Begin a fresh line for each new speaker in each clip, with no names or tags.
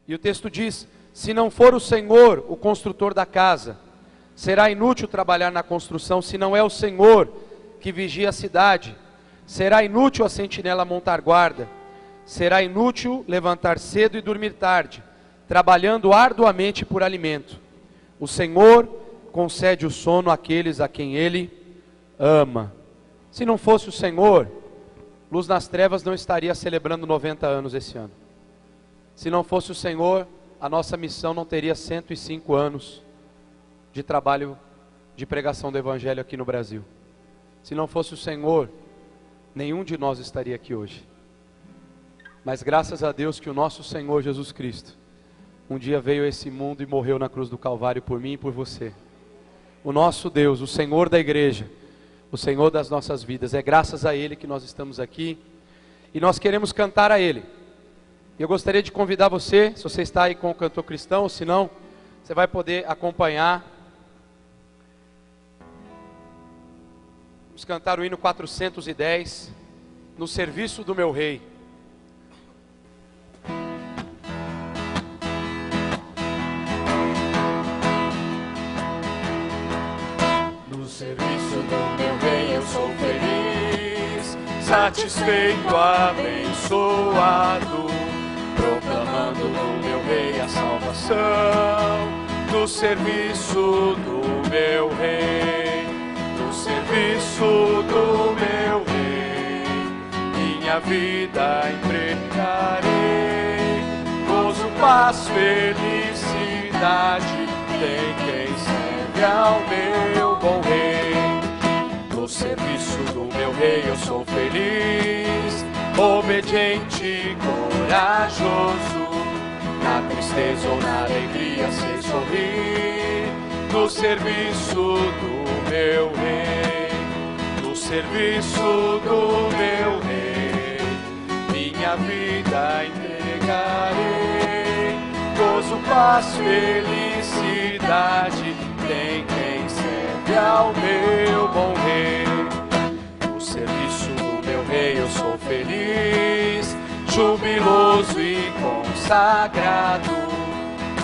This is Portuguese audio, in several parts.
E o texto diz: se não for o Senhor o construtor da casa, será inútil trabalhar na construção. Se não é o Senhor que vigia a cidade, será inútil a sentinela montar guarda. Será inútil levantar cedo e dormir tarde, trabalhando arduamente por alimento. O Senhor concede o sono àqueles a quem Ele ama. Se não fosse o Senhor, Luz nas Trevas não estaria celebrando 90 anos esse ano. Se não fosse o Senhor, a nossa missão não teria 105 anos de trabalho de pregação do Evangelho aqui no Brasil. Se não fosse o Senhor, nenhum de nós estaria aqui hoje. Mas graças a Deus que o nosso Senhor Jesus Cristo um dia veio a esse mundo e morreu na cruz do Calvário por mim e por você. O nosso Deus, o Senhor da igreja, o Senhor das nossas vidas, é graças a Ele que nós estamos aqui e nós queremos cantar a Ele. Eu gostaria de convidar você, se você está aí com o cantor cristão, ou se não, você vai poder acompanhar. Vamos cantar o hino 410, no serviço do meu Rei.
No serviço do meu Rei eu sou feliz, satisfeito, abençoado, proclamando no meu Rei a salvação. No serviço do meu Rei, no serviço do meu Rei, minha vida empregarei. Gozo, paz, felicidade, tem quem serve ao meu bom Rei. No serviço do meu Rei eu sou feliz, obediente, corajoso, na tristeza ou na alegria sei sorrir. No serviço do meu Rei, no serviço do meu Rei, minha vida entregarei. Gozo, paz, felicidade, tem quem serve ao meu bom Rei. No serviço do meu Rei eu sou feliz, jubiloso e consagrado,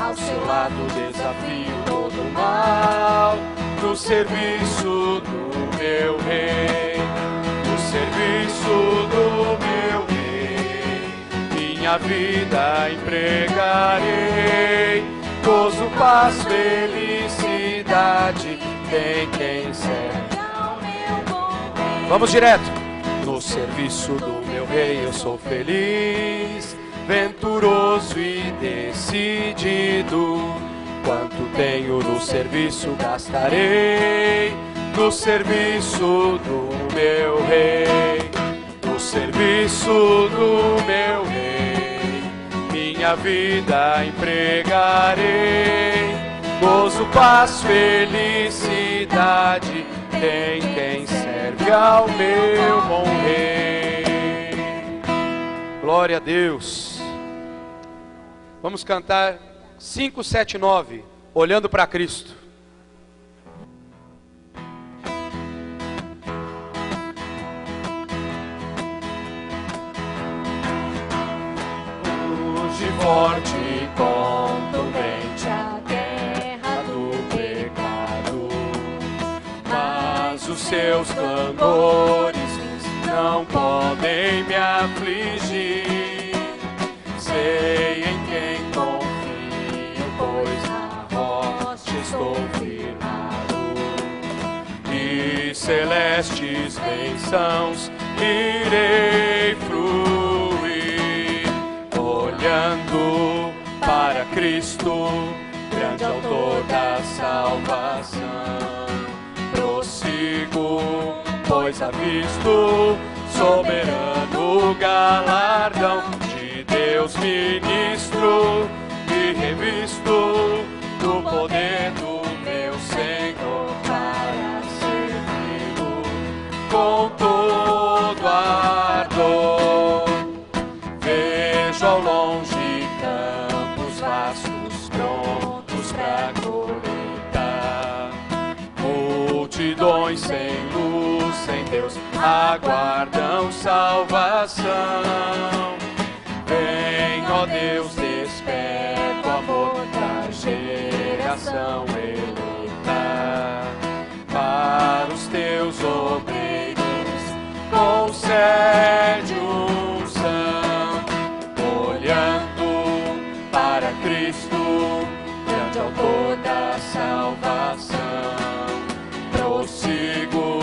ao seu lado desafio todo o mal. No serviço do meu Rei, no serviço do meu Rei, minha vida empregarei. Gozo, paz, felicidade, tem quem serve ao meu bom Rei. Vamos direto. No serviço do meu Rei eu sou feliz, venturoso e decidido. Quanto tenho no serviço gastarei, no serviço do meu Rei. No serviço do meu Rei, minha vida empregarei. Gozo, paz, felicidade, tem quem serve ao meu bom Rei.
Glória a Deus. Vamos cantar 579, olhando para Cristo.
Hoje forte, contundente a guerra do pecado, mas os seus clamores não podem me afligir. Sei em quem confio, pois na rocha estou firmado, e celestes bênçãos irei fruir, olhando para Cristo, grande autor da salvação. Prossigo, pois avisto soberano galardão de Deus ministro, e revisto do poder do meu Senhor para servi-lo com todo ardor. Vejo ao longe campos vastos prontos para colheita, multidões sem luz, sem Deus, aguardam salvação. Vem, ó Deus, desperta salvação Ele dá. Para os teus obreiros concede unção, olhando para Cristo, grande autor da salvação. Prossigo,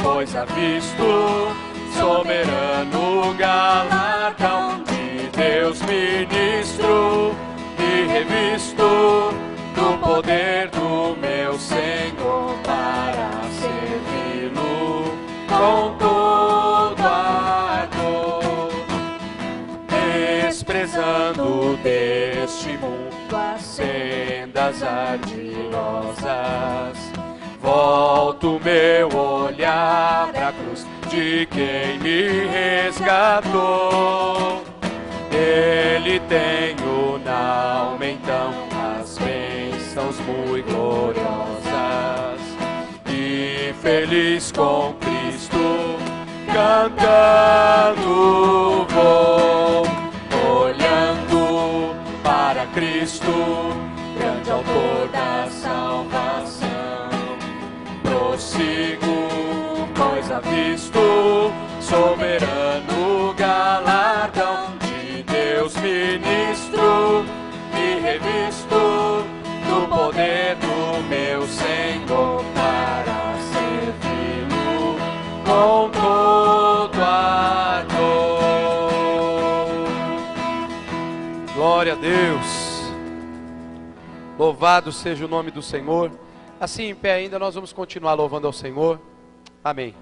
pois avisto soberano galardão de Deus ministro e revisto do poder do meu Senhor para servi-lo com todo ardor, desprezando deste mundo as sendas ardilosas. Volto meu olhar para a cruz de quem me resgatou. Ele tem na alma então as bênçãos muito gloriosas. E feliz com Cristo, cantando vou, olhando para Cristo, grande autor da salvação. Prossigo, pois avisto soberano galardão de Deus ministro e revisto do poder do meu Senhor para servi-lo com todo ardor.
Glória a Deus. Louvado seja o nome do Senhor. Assim em pé ainda nós vamos continuar louvando ao Senhor. Amém.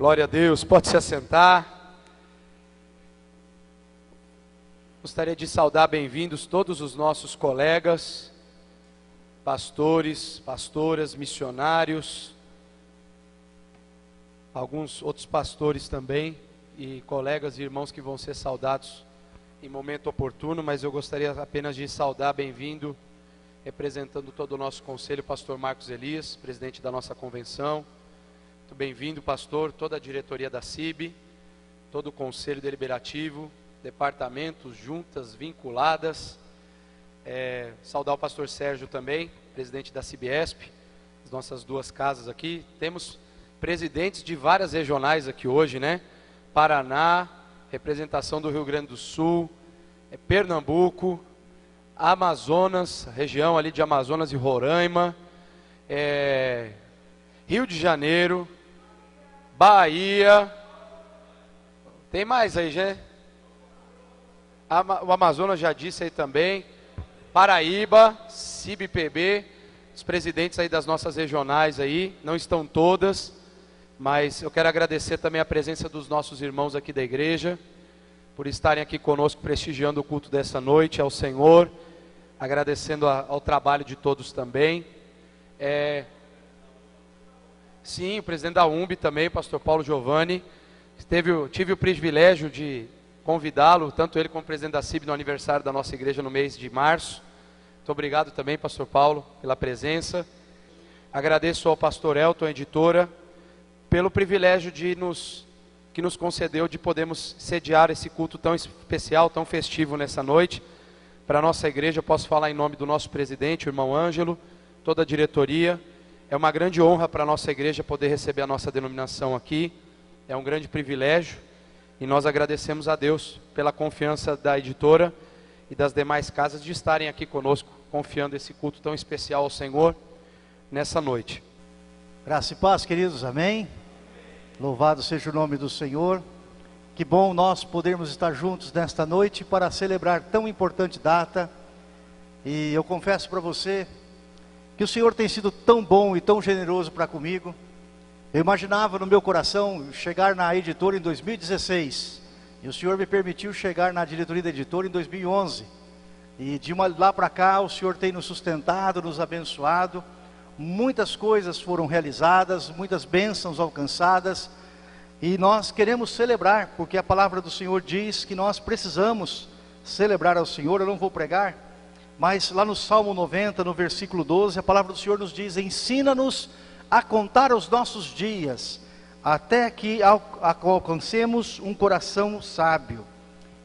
Glória a Deus, pode se assentar. Gostaria de saudar bem-vindos todos os nossos colegas, pastores, pastoras, missionários, alguns outros pastores também, e colegas e irmãos que vão ser saudados em momento oportuno, mas eu gostaria apenas de saudar bem-vindo, representando todo o nosso conselho, pastor Marcos Elias, presidente da nossa convenção. Muito bem-vindo, pastor, toda a diretoria da CIB, todo o conselho deliberativo, departamentos, juntas, vinculadas. Saudar o pastor Sérgio também, presidente da CIBESP, as nossas duas casas aqui. Temos presidentes de várias regionais aqui hoje, né? Paraná, representação do Rio Grande do Sul, Pernambuco, Amazonas, região ali de Amazonas e Roraima, Rio de Janeiro, Bahia, tem mais aí, já? O Amazonas já disse aí também, Paraíba, CIB-PB, os presidentes aí das nossas regionais aí, não estão todas, mas eu quero agradecer também a presença dos nossos irmãos aqui da igreja, por estarem aqui conosco prestigiando o culto dessa noite, ao Senhor, agradecendo ao trabalho de todos também. Sim, o presidente da UMB também, o pastor Paulo Giovanni, tive o privilégio de convidá-lo, tanto ele como o presidente da CIB, no aniversário da nossa igreja no mês de março. Muito obrigado também, pastor Paulo, pela presença. Agradeço ao pastor Elton, editora, pelo privilégio que nos concedeu de podermos sediar esse culto tão especial, tão festivo nessa noite. Para a nossa igreja, eu posso falar em nome do nosso presidente, o irmão Ângelo, toda a diretoria. É uma grande honra para a nossa igreja poder receber a nossa denominação aqui. É um grande privilégio. E nós agradecemos a Deus pela confiança da editora e das demais casas de estarem aqui conosco, confiando esse culto tão especial ao Senhor nessa noite.
Graça e paz, queridos, amém? Louvado seja o nome do Senhor. Que bom nós podermos estar juntos nesta noite para celebrar tão importante data. E eu confesso para você que o Senhor tem sido tão bom e tão generoso para comigo. Eu imaginava no meu coração chegar na editora em 2016. E o Senhor me permitiu chegar na diretoria da editora em 2011. E de lá para cá o Senhor tem nos sustentado, nos abençoado. Muitas coisas foram realizadas, muitas bênçãos alcançadas. E nós queremos celebrar, porque a palavra do Senhor diz que nós precisamos celebrar ao Senhor. Eu não vou pregar, mas lá no Salmo 90, no versículo 12, a palavra do Senhor nos diz: ensina-nos a contar os nossos dias, até que alcancemos um coração sábio.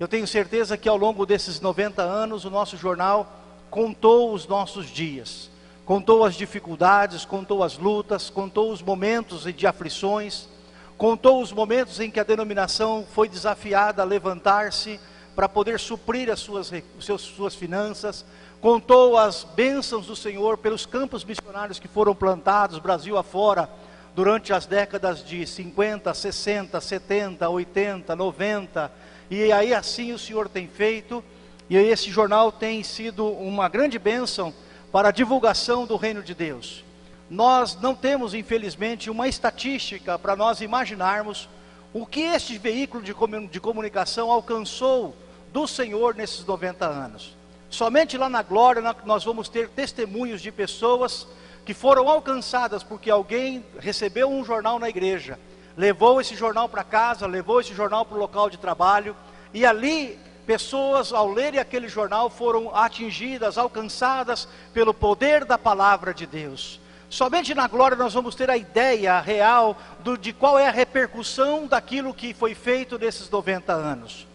Eu tenho certeza que ao longo desses 90 anos, o nosso jornal contou os nossos dias, contou as dificuldades, contou as lutas, contou os momentos de aflições, contou os momentos em que a denominação foi desafiada a levantar-se para poder suprir as suas finanças, contou as bênçãos do Senhor pelos campos missionários que foram plantados Brasil afora durante as décadas de 50, 60, 70, 80, 90, e aí assim o Senhor tem feito, e esse jornal tem sido uma grande bênção para a divulgação do reino de Deus. Nós não temos, infelizmente, uma estatística para nós imaginarmos o que este veículo de comunicação alcançou do Senhor nesses 90 anos. Somente lá na glória nós vamos ter testemunhos de pessoas que foram alcançadas porque alguém recebeu um jornal na igreja, levou esse jornal para casa, levou esse jornal para o local de trabalho, e ali pessoas, ao lerem aquele jornal, foram atingidas, alcançadas pelo poder da palavra de Deus. Somente na glória nós vamos ter a ideia real de qual é a repercussão daquilo que foi feito nesses 90 anos.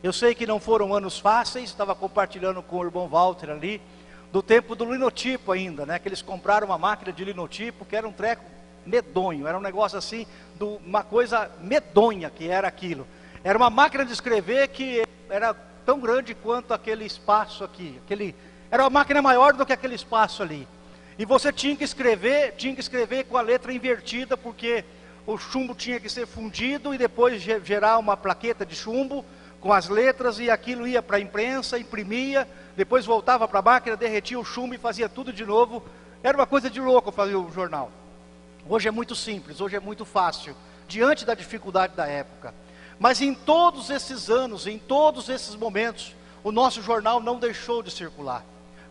Eu sei que não foram anos fáceis, estava compartilhando com o irmão Walter ali, do tempo do linotipo ainda, né? Que eles compraram uma máquina de linotipo, que era um treco medonho, era um negócio assim, uma coisa medonha que era aquilo. Era uma máquina de escrever que era tão grande quanto aquele espaço aqui, era uma máquina maior do que aquele espaço ali. E você tinha que escrever com a letra invertida, porque o chumbo tinha que ser fundido e depois gerar uma plaqueta de chumbo com as letras, e aquilo ia para a imprensa, imprimia, depois voltava para a máquina, derretia o chumbo e fazia tudo de novo. Era uma coisa de louco fazer o jornal. Hoje é muito simples, hoje é muito fácil diante da dificuldade da época. Mas em todos esses anos, em todos esses momentos, o nosso jornal não deixou de circular.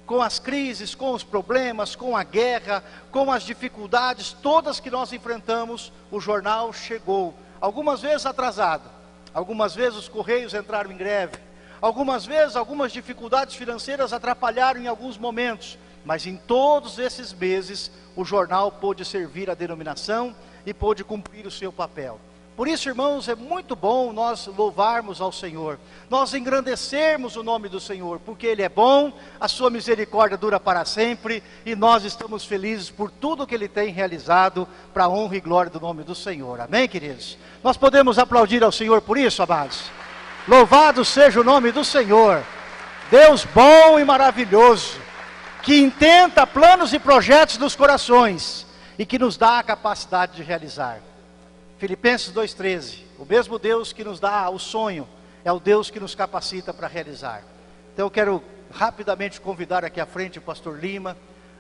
Com as crises, com os problemas, com a guerra, com as dificuldades todas que nós enfrentamos, o jornal chegou. Algumas vezes atrasado, algumas vezes os correios entraram em greve, algumas vezes algumas dificuldades financeiras atrapalharam em alguns momentos, mas em todos esses meses o jornal pôde servir a denominação e pôde cumprir o seu papel. Por isso, irmãos, é muito bom nós louvarmos ao Senhor, nós engrandecermos o nome do Senhor, porque Ele é bom, a sua misericórdia dura para sempre, e nós estamos felizes por tudo que Ele tem realizado, para a honra e glória do nome do Senhor. Amém, queridos? Nós podemos aplaudir ao Senhor por isso, amados? Louvado seja o nome do Senhor, Deus bom e maravilhoso, que intenta planos e projetos dos corações, e que nos dá a capacidade de realizar. Filipenses 2,13, o mesmo Deus que nos dá o sonho, é o Deus que nos capacita para realizar. Então eu quero rapidamente convidar aqui à frente o pastor Lima,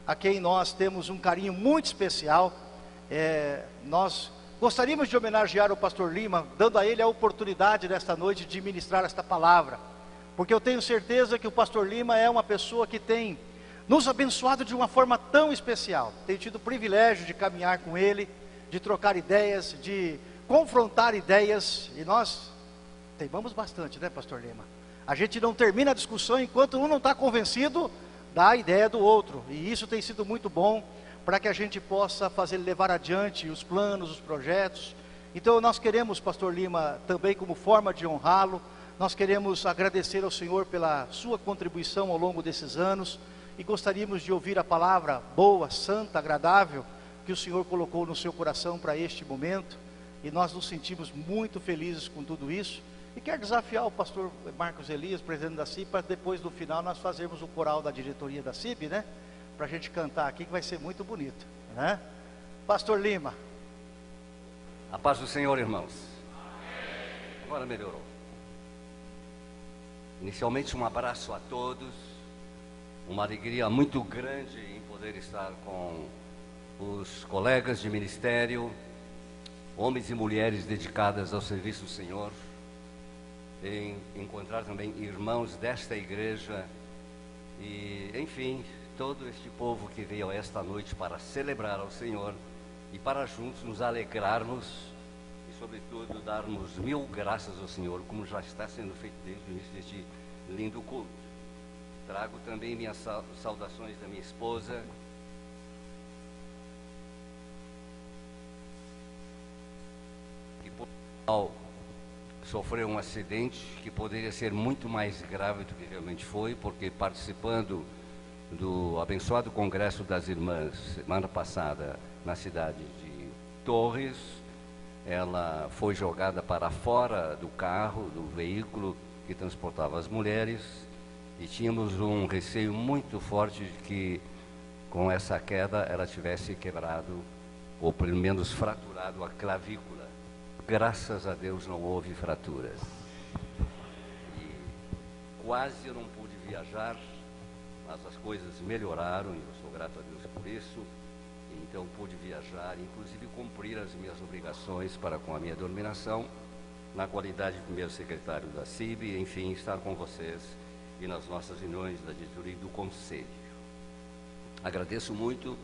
a quem nós temos um carinho muito especial. Nós gostaríamos de homenagear o pastor Lima, dando a ele a oportunidade nesta noite de ministrar esta palavra, porque eu tenho certeza que o pastor Lima é uma pessoa que tem nos abençoado de uma forma tão especial. Tenho tido o privilégio de caminhar com ele, de trocar ideias, de confrontar ideias, e nós teimamos bastante, né, pastor Lima? A gente não termina a discussão enquanto um não está convencido da ideia do outro, e isso tem sido muito bom, para que a gente possa levar adiante os planos, os projetos. Então nós queremos, pastor Lima, também como forma de honrá-lo, nós queremos agradecer ao Senhor pela sua contribuição ao longo desses anos, e gostaríamos de ouvir a palavra boa, santa, agradável, que o Senhor colocou no seu coração para este momento, e nós nos sentimos muito felizes com tudo isso, e quero desafiar o pastor Marcos Elias, presidente da CIB, para depois do final nós fazermos o coral da diretoria da CIB, né? Para a gente cantar aqui, que vai ser muito bonito, né? Pastor Lima.
A paz do Senhor, irmãos. Agora melhorou. Inicialmente um abraço a todos, uma alegria muito grande em poder estar com os colegas de ministério, homens e mulheres dedicadas ao serviço do Senhor, em encontrar também irmãos desta igreja e, enfim, todo este povo que veio esta noite para celebrar ao Senhor e para juntos nos alegrarmos e, sobretudo, darmos mil graças ao Senhor, como já está sendo feito desde o início deste lindo culto. Trago também minhas saudações da minha esposa, sofreu um acidente que poderia ser muito mais grave do que realmente foi, porque participando do abençoado Congresso das Irmãs semana passada na cidade de Torres, ela foi jogada para fora do carro, do veículo que transportava as mulheres, e tínhamos um receio muito forte de que com essa queda ela tivesse quebrado ou pelo menos fraturado a clavícula. Graças a Deus não houve fraturas. E quase eu não pude viajar, mas as coisas melhoraram e eu sou grato a Deus por isso. Então pude viajar, inclusive cumprir as minhas obrigações para com a minha denominação, na qualidade de primeiro secretário da CIB, enfim, estar com vocês e nas nossas reuniões da diretoria e do conselho. Agradeço muito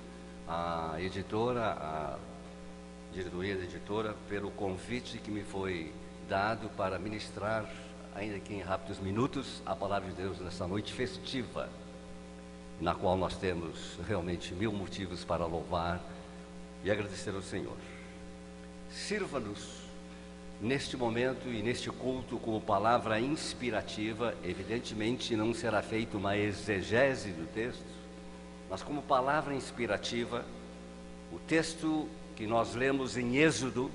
à editora, a diretoria da editora, pelo convite que me foi dado para ministrar, ainda que em rápidos minutos, a palavra de Deus nessa noite festiva, na qual nós temos realmente mil motivos para louvar e agradecer ao Senhor. Sirva-nos neste momento e neste culto como palavra inspirativa. Evidentemente não será feita uma exegese do texto, mas como palavra inspirativa, o texto que nós lemos em Êxodo,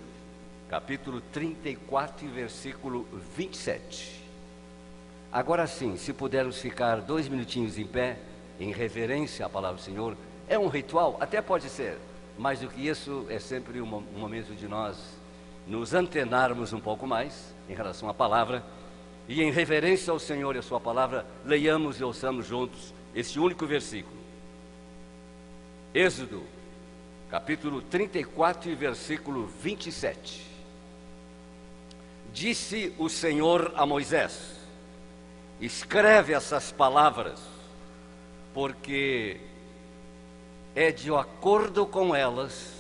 capítulo 34, versículo 27. Agora sim, se pudermos ficar 2 minutinhos em pé, em reverência à palavra do Senhor. É um ritual? Até pode ser. Mais do que isso, é sempre um momento de nós nos antenarmos um pouco mais em relação à palavra. E em reverência ao Senhor e à sua palavra, leiamos e ouçamos juntos este único versículo. Êxodo, capítulo 34 e versículo 27. Disse o Senhor a Moisés: escreve essas palavras, porque é de acordo com elas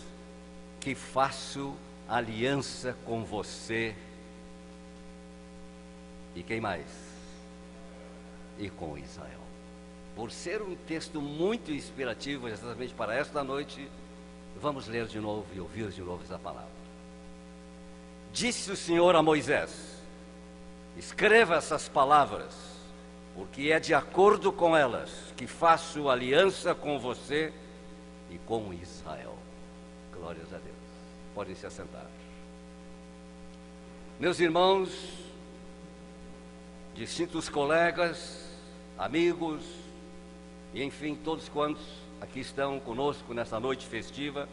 que faço aliança com você. E quem mais? E com Israel. Por ser um texto muito inspirativo exatamente para esta noite, vamos ler de novo e ouvir de novo essa palavra. Disse o Senhor a Moisés: escreva essas palavras, porque é de acordo com elas que faço aliança com você e com Israel. Glórias a Deus. Podem se assentar. Meus irmãos, distintos colegas, amigos, e enfim, todos quantos aqui estão conosco nessa noite festiva,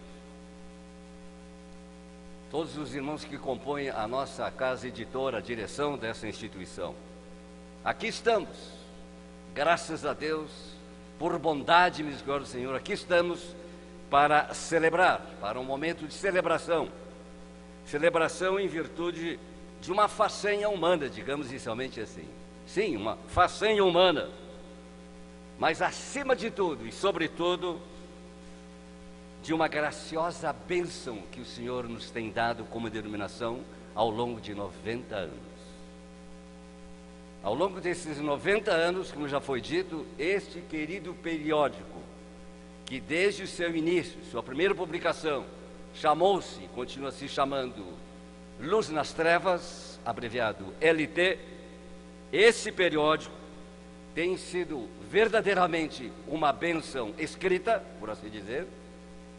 todos os irmãos que compõem a nossa casa editora, a direção dessa instituição. Aqui estamos, graças a Deus, por bondade e misericórdia do Senhor, aqui estamos para celebrar, para um momento de celebração. Celebração em virtude de uma façanha humana, digamos inicialmente assim. Sim, uma façanha humana. Mas acima de tudo e sobretudo, de uma graciosa bênção que o Senhor nos tem dado como denominação ao longo de 90 anos. Ao longo desses 90 anos, como já foi dito, este querido periódico, que desde o seu início, sua primeira publicação, chamou-se e continua se chamando Luz nas Trevas, abreviado LT, esse periódico tem sido verdadeiramente uma bênção escrita, por assim dizer,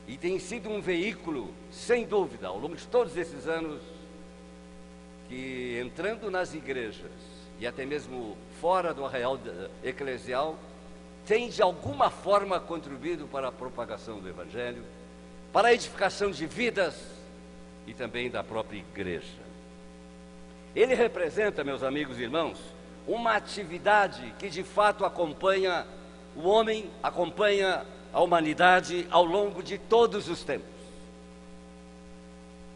e tem sido um veículo, sem dúvida, ao longo de todos esses anos, que entrando nas igrejas e até mesmo fora do arraial eclesial, tem de alguma forma contribuído para a propagação do Evangelho, para a edificação de vidas e também da própria igreja. Ele representa, meus amigos e irmãos, uma atividade que de fato acompanha o homem, acompanha a humanidade ao longo de todos os tempos.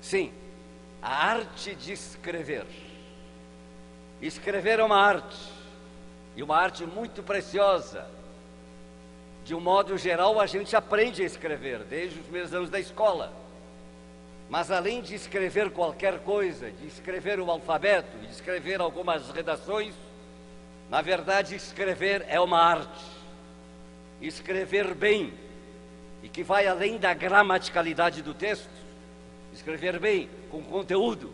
Sim, a arte de escrever. Escrever é uma arte, e uma arte muito preciosa. De um modo geral, a gente aprende a escrever desde os primeiros anos da escola. Mas além de escrever qualquer coisa, de escrever o alfabeto, de escrever algumas redações, na verdade, escrever é uma arte. Escrever bem, e que vai além da gramaticalidade do texto. Escrever bem, com conteúdo,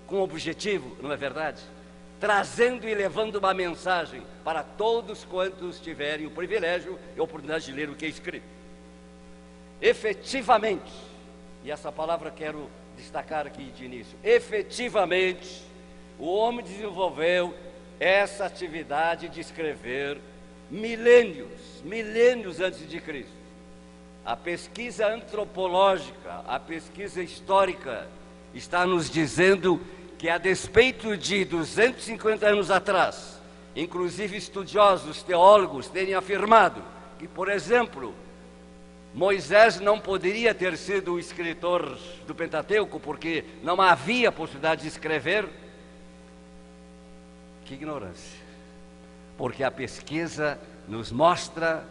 com objetivo, não é verdade? Trazendo e levando uma mensagem para todos quantos tiverem o privilégio e a oportunidade de ler o que é escrito. Efetivamente, e essa palavra quero destacar aqui de início, efetivamente, o homem desenvolveu essa atividade de escrever milênios antes de Cristo. A pesquisa antropológica, a pesquisa histórica está nos dizendo que, a despeito de 250 anos atrás, inclusive estudiosos, teólogos terem afirmado que, por exemplo, Moisés não poderia ter sido o escritor do Pentateuco porque não havia possibilidade de escrever. Que ignorância! Porque a pesquisa nos mostra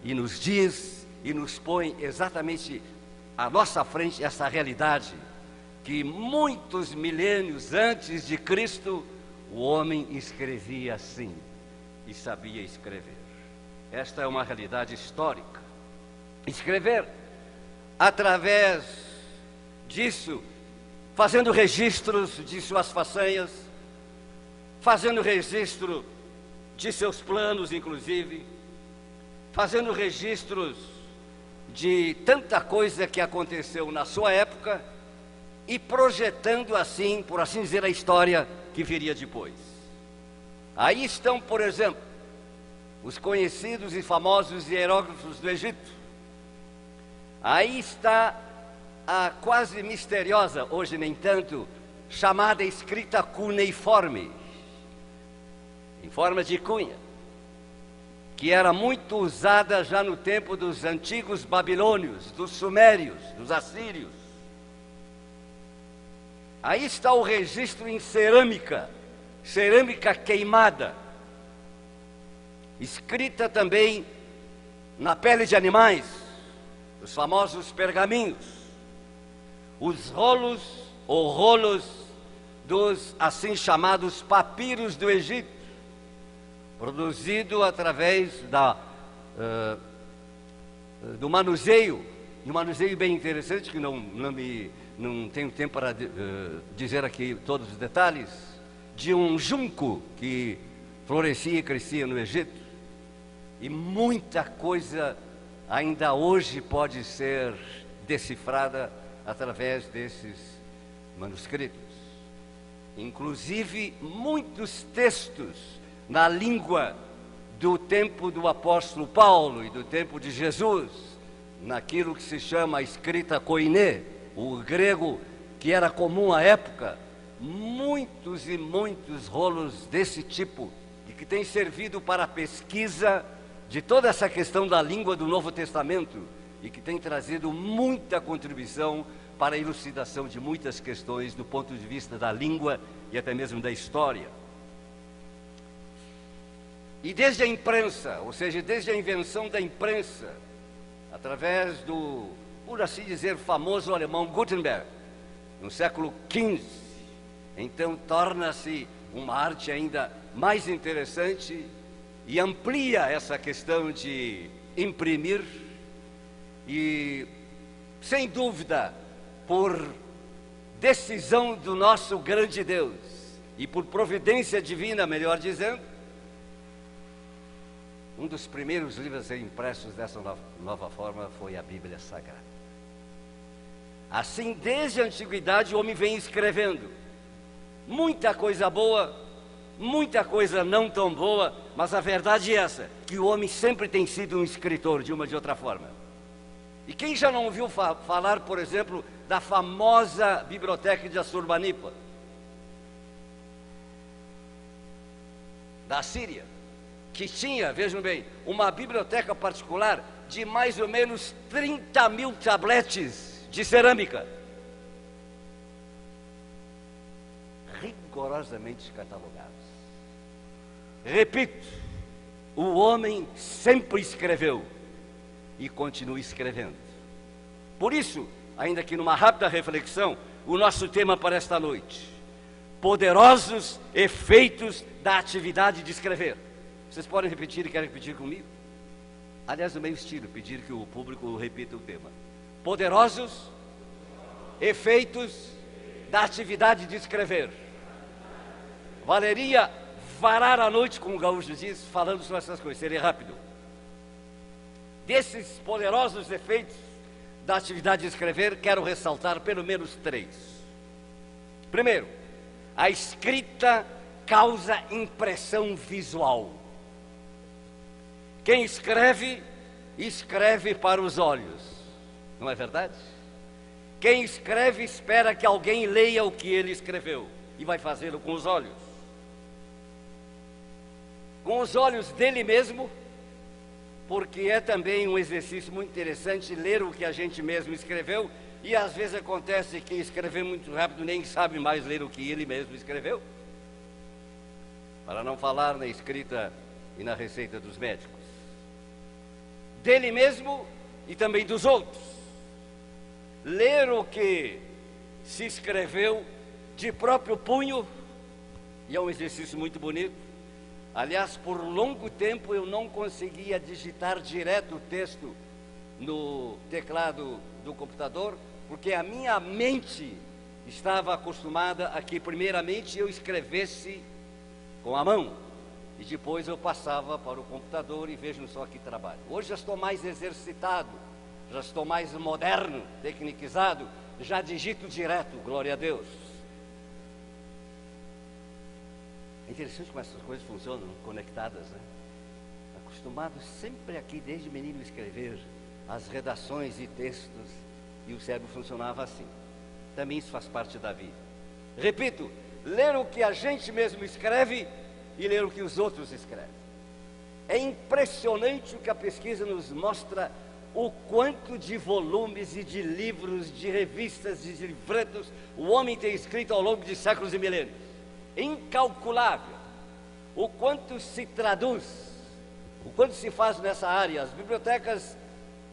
e nos diz e nos põe exatamente à nossa frente essa realidade, que muitos milênios antes de Cristo, o homem escrevia assim e sabia escrever. Esta é uma realidade histórica. Escrever, através disso, fazendo registros de suas façanhas, fazendo registro de seus planos, inclusive, fazendo registros de tanta coisa que aconteceu na sua época e projetando assim, por assim dizer, a história que viria depois. Aí estão, por exemplo, os conhecidos e famosos hieróglifos do Egito. Aí está a quase misteriosa, hoje nem tanto, chamada escrita cuneiforme, em forma de cunha, que era muito usada já no tempo dos antigos babilônios, dos sumérios, dos assírios. Aí está o registro em cerâmica, cerâmica queimada, escrita também na pele de animais, os famosos pergaminhos, os rolos ou rolos dos assim chamados papiros do Egito, produzido através do manuseio, e um manuseio bem interessante, que não tenho tempo para dizer aqui todos os detalhes, de um junco que florescia e crescia no Egito. E muita coisa ainda hoje pode ser decifrada através desses manuscritos. Inclusive, muitos textos na língua do tempo do apóstolo Paulo e do tempo de Jesus, naquilo que se chama a escrita koiné, o grego que era comum à época, muitos e muitos rolos desse tipo, e que tem servido para a pesquisa de toda essa questão da língua do Novo Testamento, e que tem trazido muita contribuição para a elucidação de muitas questões do ponto de vista da língua e até mesmo da história. E desde a imprensa, ou seja, desde a invenção da imprensa, através do, por assim dizer, famoso alemão Gutenberg, no século XV, então torna-se uma arte ainda mais interessante e amplia essa questão de imprimir e, sem dúvida, por decisão do nosso grande Deus e por providência divina, melhor dizendo, um dos primeiros livros a serem impressos dessa nova forma foi a Bíblia Sagrada. Assim, desde a antiguidade, o homem vem escrevendo muita coisa boa, muita coisa não tão boa, mas a verdade é essa, que o homem sempre tem sido um escritor de uma ou de outra forma. E quem já não ouviu falar, por exemplo, da famosa biblioteca de Assurbanipal, da Síria, que tinha, vejam bem, uma biblioteca particular de mais ou menos 30 mil tabletes de cerâmica, rigorosamente catalogados. Repito, o homem sempre escreveu e continua escrevendo. Por isso, ainda que numa rápida reflexão, o nosso tema para esta noite: poderosos efeitos da atividade de escrever. Vocês podem repetir e querem repetir comigo? Aliás, no meu estilo, pedir que o público repita o tema. Poderosos efeitos da atividade de escrever. Valeria varar a noite, como o gaúcho diz, falando sobre essas coisas. Seria rápido. Desses poderosos efeitos da atividade de escrever, quero ressaltar pelo menos 3. Primeiro, a escrita causa impressão visual. Quem escreve, escreve para os olhos, não é verdade? Quem escreve espera que alguém leia o que ele escreveu e vai fazê-lo com os olhos. Com os olhos dele mesmo, porque é também um exercício muito interessante ler o que a gente mesmo escreveu, e às vezes acontece que escrever muito rápido nem sabe mais ler o que ele mesmo escreveu, para não falar na escrita e na receita dos médicos. Dele mesmo e também dos outros. Ler o que se escreveu de próprio punho, e é um exercício muito bonito. Aliás, por longo tempo eu não conseguia digitar direto o texto no teclado do computador, porque a minha mente estava acostumada a que primeiramente eu escrevesse com a mão e depois eu passava para o computador, e vejam só que trabalho. Hoje já estou mais exercitado, já estou mais moderno, tecnicizado, já digito direto, glória a Deus. É interessante como essas coisas funcionam, conectadas, né? Acostumado sempre aqui, desde menino, a escrever as redações e textos, e o cérebro funcionava assim. Também isso faz parte da vida. Repito, ler o que a gente mesmo escreve e ler o que os outros escrevem. É impressionante o que a pesquisa nos mostra o quanto de volumes e de livros, de revistas e de livretos o homem tem escrito ao longo de séculos e milênios. Incalculável. O quanto se traduz, o quanto se faz nessa área. As bibliotecas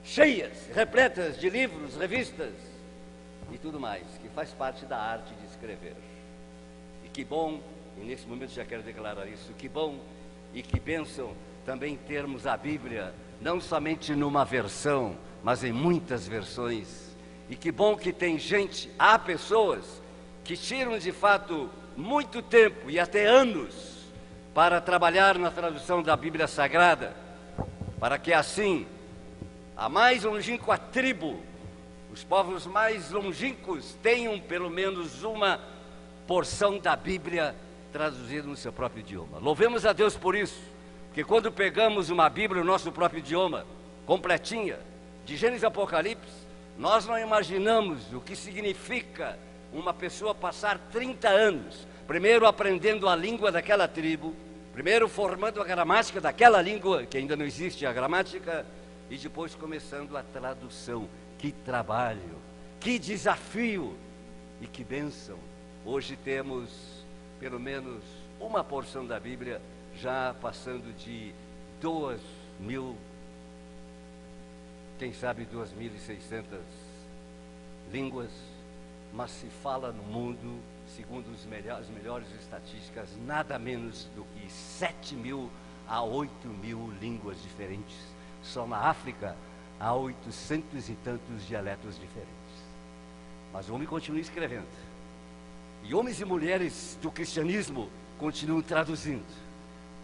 cheias, repletas de livros, revistas e tudo mais, que faz parte da arte de escrever. E que bom, e nesse momento já quero declarar isso, que bom e que bênção também termos a Bíblia, não somente numa versão, mas em muitas versões. E que bom que tem gente, há pessoas que tiram de fato muito tempo e até anos para trabalhar na tradução da Bíblia Sagrada, para que assim a mais longínqua tribo, os povos mais longínquos tenham pelo menos uma porção da Bíblia traduzida no seu próprio idioma. Louvemos a Deus por isso, porque quando pegamos uma Bíblia no nosso próprio idioma, completinha, de Gênesis a Apocalipse, nós não imaginamos o que significa uma pessoa passar 30 anos, primeiro aprendendo a língua daquela tribo, primeiro formando a gramática daquela língua, que ainda não existe a gramática, e depois começando a tradução. Que trabalho, que desafio e que bênção. Hoje temos pelo menos uma porção da Bíblia já passando de 2.000, quem sabe 2.600 línguas, mas se fala no mundo, segundo as melhores estatísticas, nada menos do que 7.000 a 8.000 línguas diferentes. Só na África há 800 e tantos dialetos diferentes. Mas o homem continua escrevendo. E homens e mulheres do cristianismo continuam traduzindo.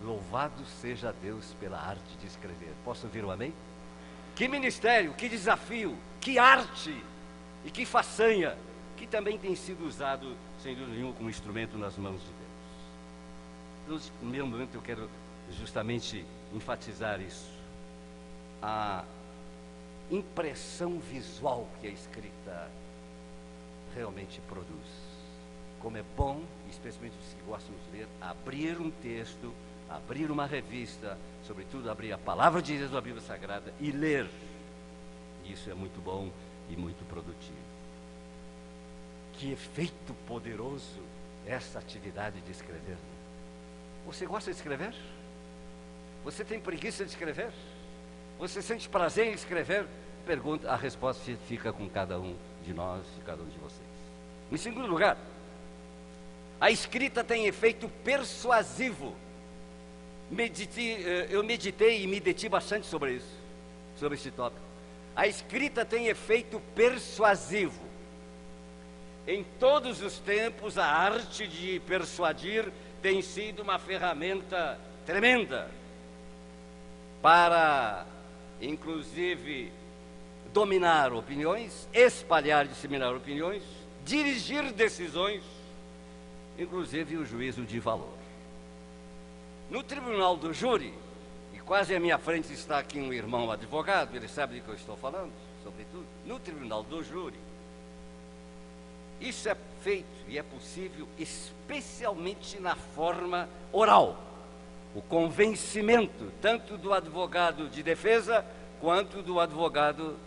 Louvado seja Deus pela arte de escrever. Posso ouvir um amém? Que ministério, que desafio, que arte e que façanha, que também tem sido usado, sem dúvida nenhuma, como instrumento nas mãos de Deus. No primeiro momento eu quero justamente enfatizar isso. A impressão visual que a escrita realmente produz. Como é bom, especialmente os que gostam de ler, abrir um texto, abrir uma revista, sobretudo abrir a palavra de Deus da Bíblia Sagrada e ler. Isso é muito bom e muito produtivo. Que efeito poderoso essa atividade de escrever. Você gosta de escrever? Você tem preguiça de escrever? Você sente prazer em escrever? Pergunta, a resposta fica com cada um de nós e cada um de vocês. Em segundo lugar, a escrita tem efeito persuasivo. Eu meditei e me detive bastante sobre isso, sobre esse tópico. A escrita tem efeito persuasivo. Em todos os tempos, a arte de persuadir tem sido uma ferramenta tremenda para, inclusive, dominar opiniões, espalhar e disseminar opiniões, dirigir decisões, inclusive o juízo de valor. No tribunal do júri, e quase à minha frente está aqui um irmão advogado, ele sabe do que eu estou falando, sobretudo, no tribunal do júri, isso é feito e é possível especialmente na forma oral. O convencimento tanto do advogado de defesa quanto do advogado...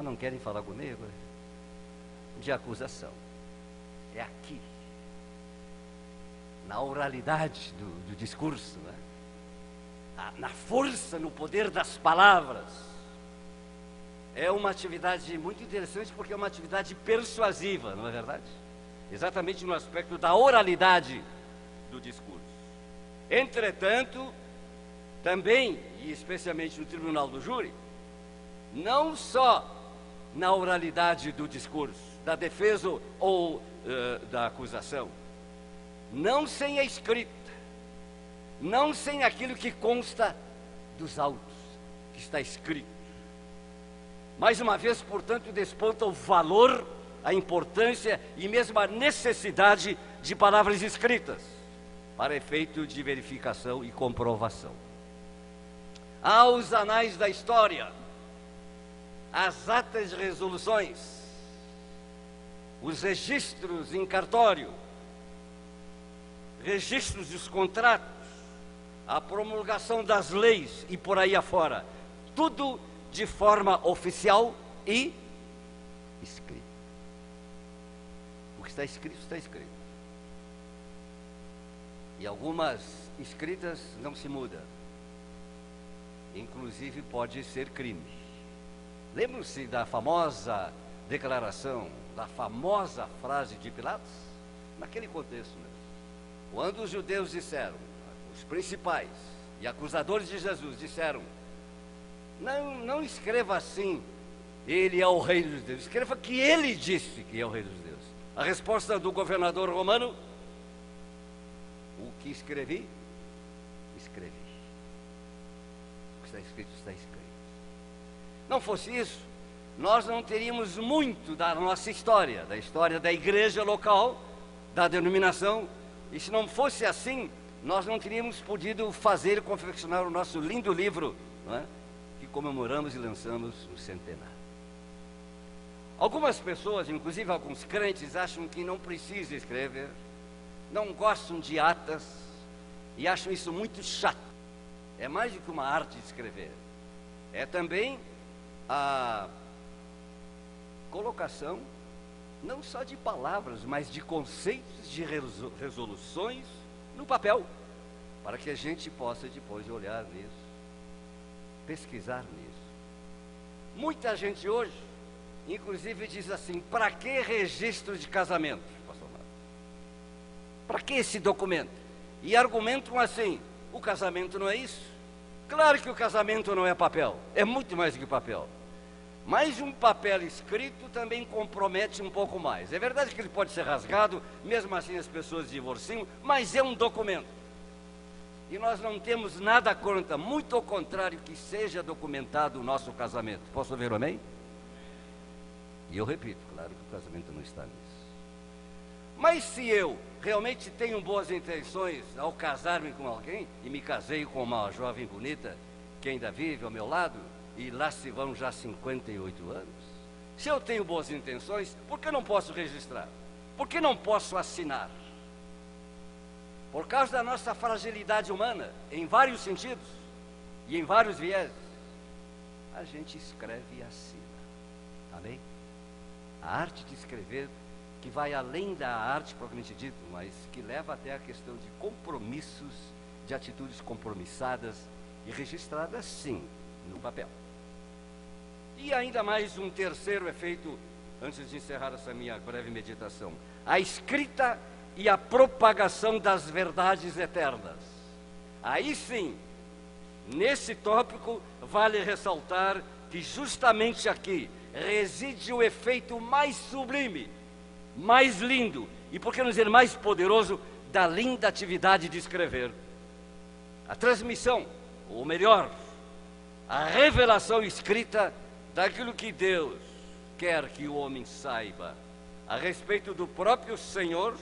não querem falar comigo? De acusação. É aqui, na oralidade do discurso, né? Na força, no poder das palavras. É uma atividade muito interessante porque é uma atividade persuasiva, não é verdade? Exatamente no aspecto da oralidade do discurso. Entretanto, também, e especialmente no tribunal do júri, não só na oralidade do discurso, da defesa ou da acusação, não sem a escrita, não sem aquilo que consta dos autos, que está escrito. Mais uma vez, portanto, desponta o valor, a importância e mesmo a necessidade de palavras escritas, para efeito de verificação e comprovação. Há os anais da história, as atas de resoluções, os registros em cartório, registros dos contratos, a promulgação das leis e por aí afora. tudo de forma oficial e escrita. O que está escrito, está escrito. E algumas escritas não se mudam. Inclusive pode ser crime. Lembram-se da famosa declaração, da famosa frase de Pilatos? Naquele contexto mesmo. Quando os judeus disseram, os principais e acusadores de Jesus disseram, não escreva assim, ele é o rei dos judeus. Escreva que ele disse que é o rei dos judeus. A resposta do governador romano, o que escrevi, escrevi. O que está escrito, está escrito. Não fosse isso, nós não teríamos muito da nossa história, da história da igreja local, da denominação, e se não fosse assim, nós não teríamos podido fazer e confeccionar o nosso lindo livro, não é? Que comemoramos e lançamos no centenário. Algumas pessoas, inclusive alguns crentes, acham que não precisa escrever, não gostam de atas e acham isso muito chato. É mais do que uma arte de escrever, é também a colocação não só de palavras, mas de conceitos, de resoluções no papel, para que a gente possa depois olhar nisso, pesquisar nisso. Muita gente hoje, inclusive, diz assim: para que registro de casamento, pastor Marcos? Para que esse documento? E argumentam assim: o casamento não é isso. Claro que o casamento não é papel, é muito mais do que papel. Mas um papel escrito também compromete um pouco mais. É verdade que ele pode ser rasgado, mesmo assim as pessoas divorciam, mas é um documento. E nós não temos nada contra, muito ao contrário, que seja documentado o nosso casamento. Posso ouvir um amém? E eu repito, claro que o casamento não está nisso. Mas se eu realmente tenho boas intenções ao casar-me com alguém, e me casei com uma jovem bonita que ainda vive ao meu lado, e lá se vão já 58 anos, se eu tenho boas intenções, por que não posso registrar? Por que não posso assinar? Por causa da nossa fragilidade humana, em vários sentidos, e em vários vieses, a gente escreve e assina. Amém? A arte de escrever, que vai além da arte propriamente dita, mas que leva até a questão de compromissos, de atitudes compromissadas e registradas, sim, no papel. E ainda mais um terceiro efeito, antes de encerrar essa minha breve meditação: a escrita e a propagação das verdades eternas. Aí sim, nesse tópico, vale ressaltar que justamente aqui reside o efeito mais sublime, mais lindo e, por que não dizer, mais poderoso da linda atividade de escrever. A transmissão, ou melhor, a revelação escrita daquilo que Deus quer que o homem saiba a respeito do próprio Senhor,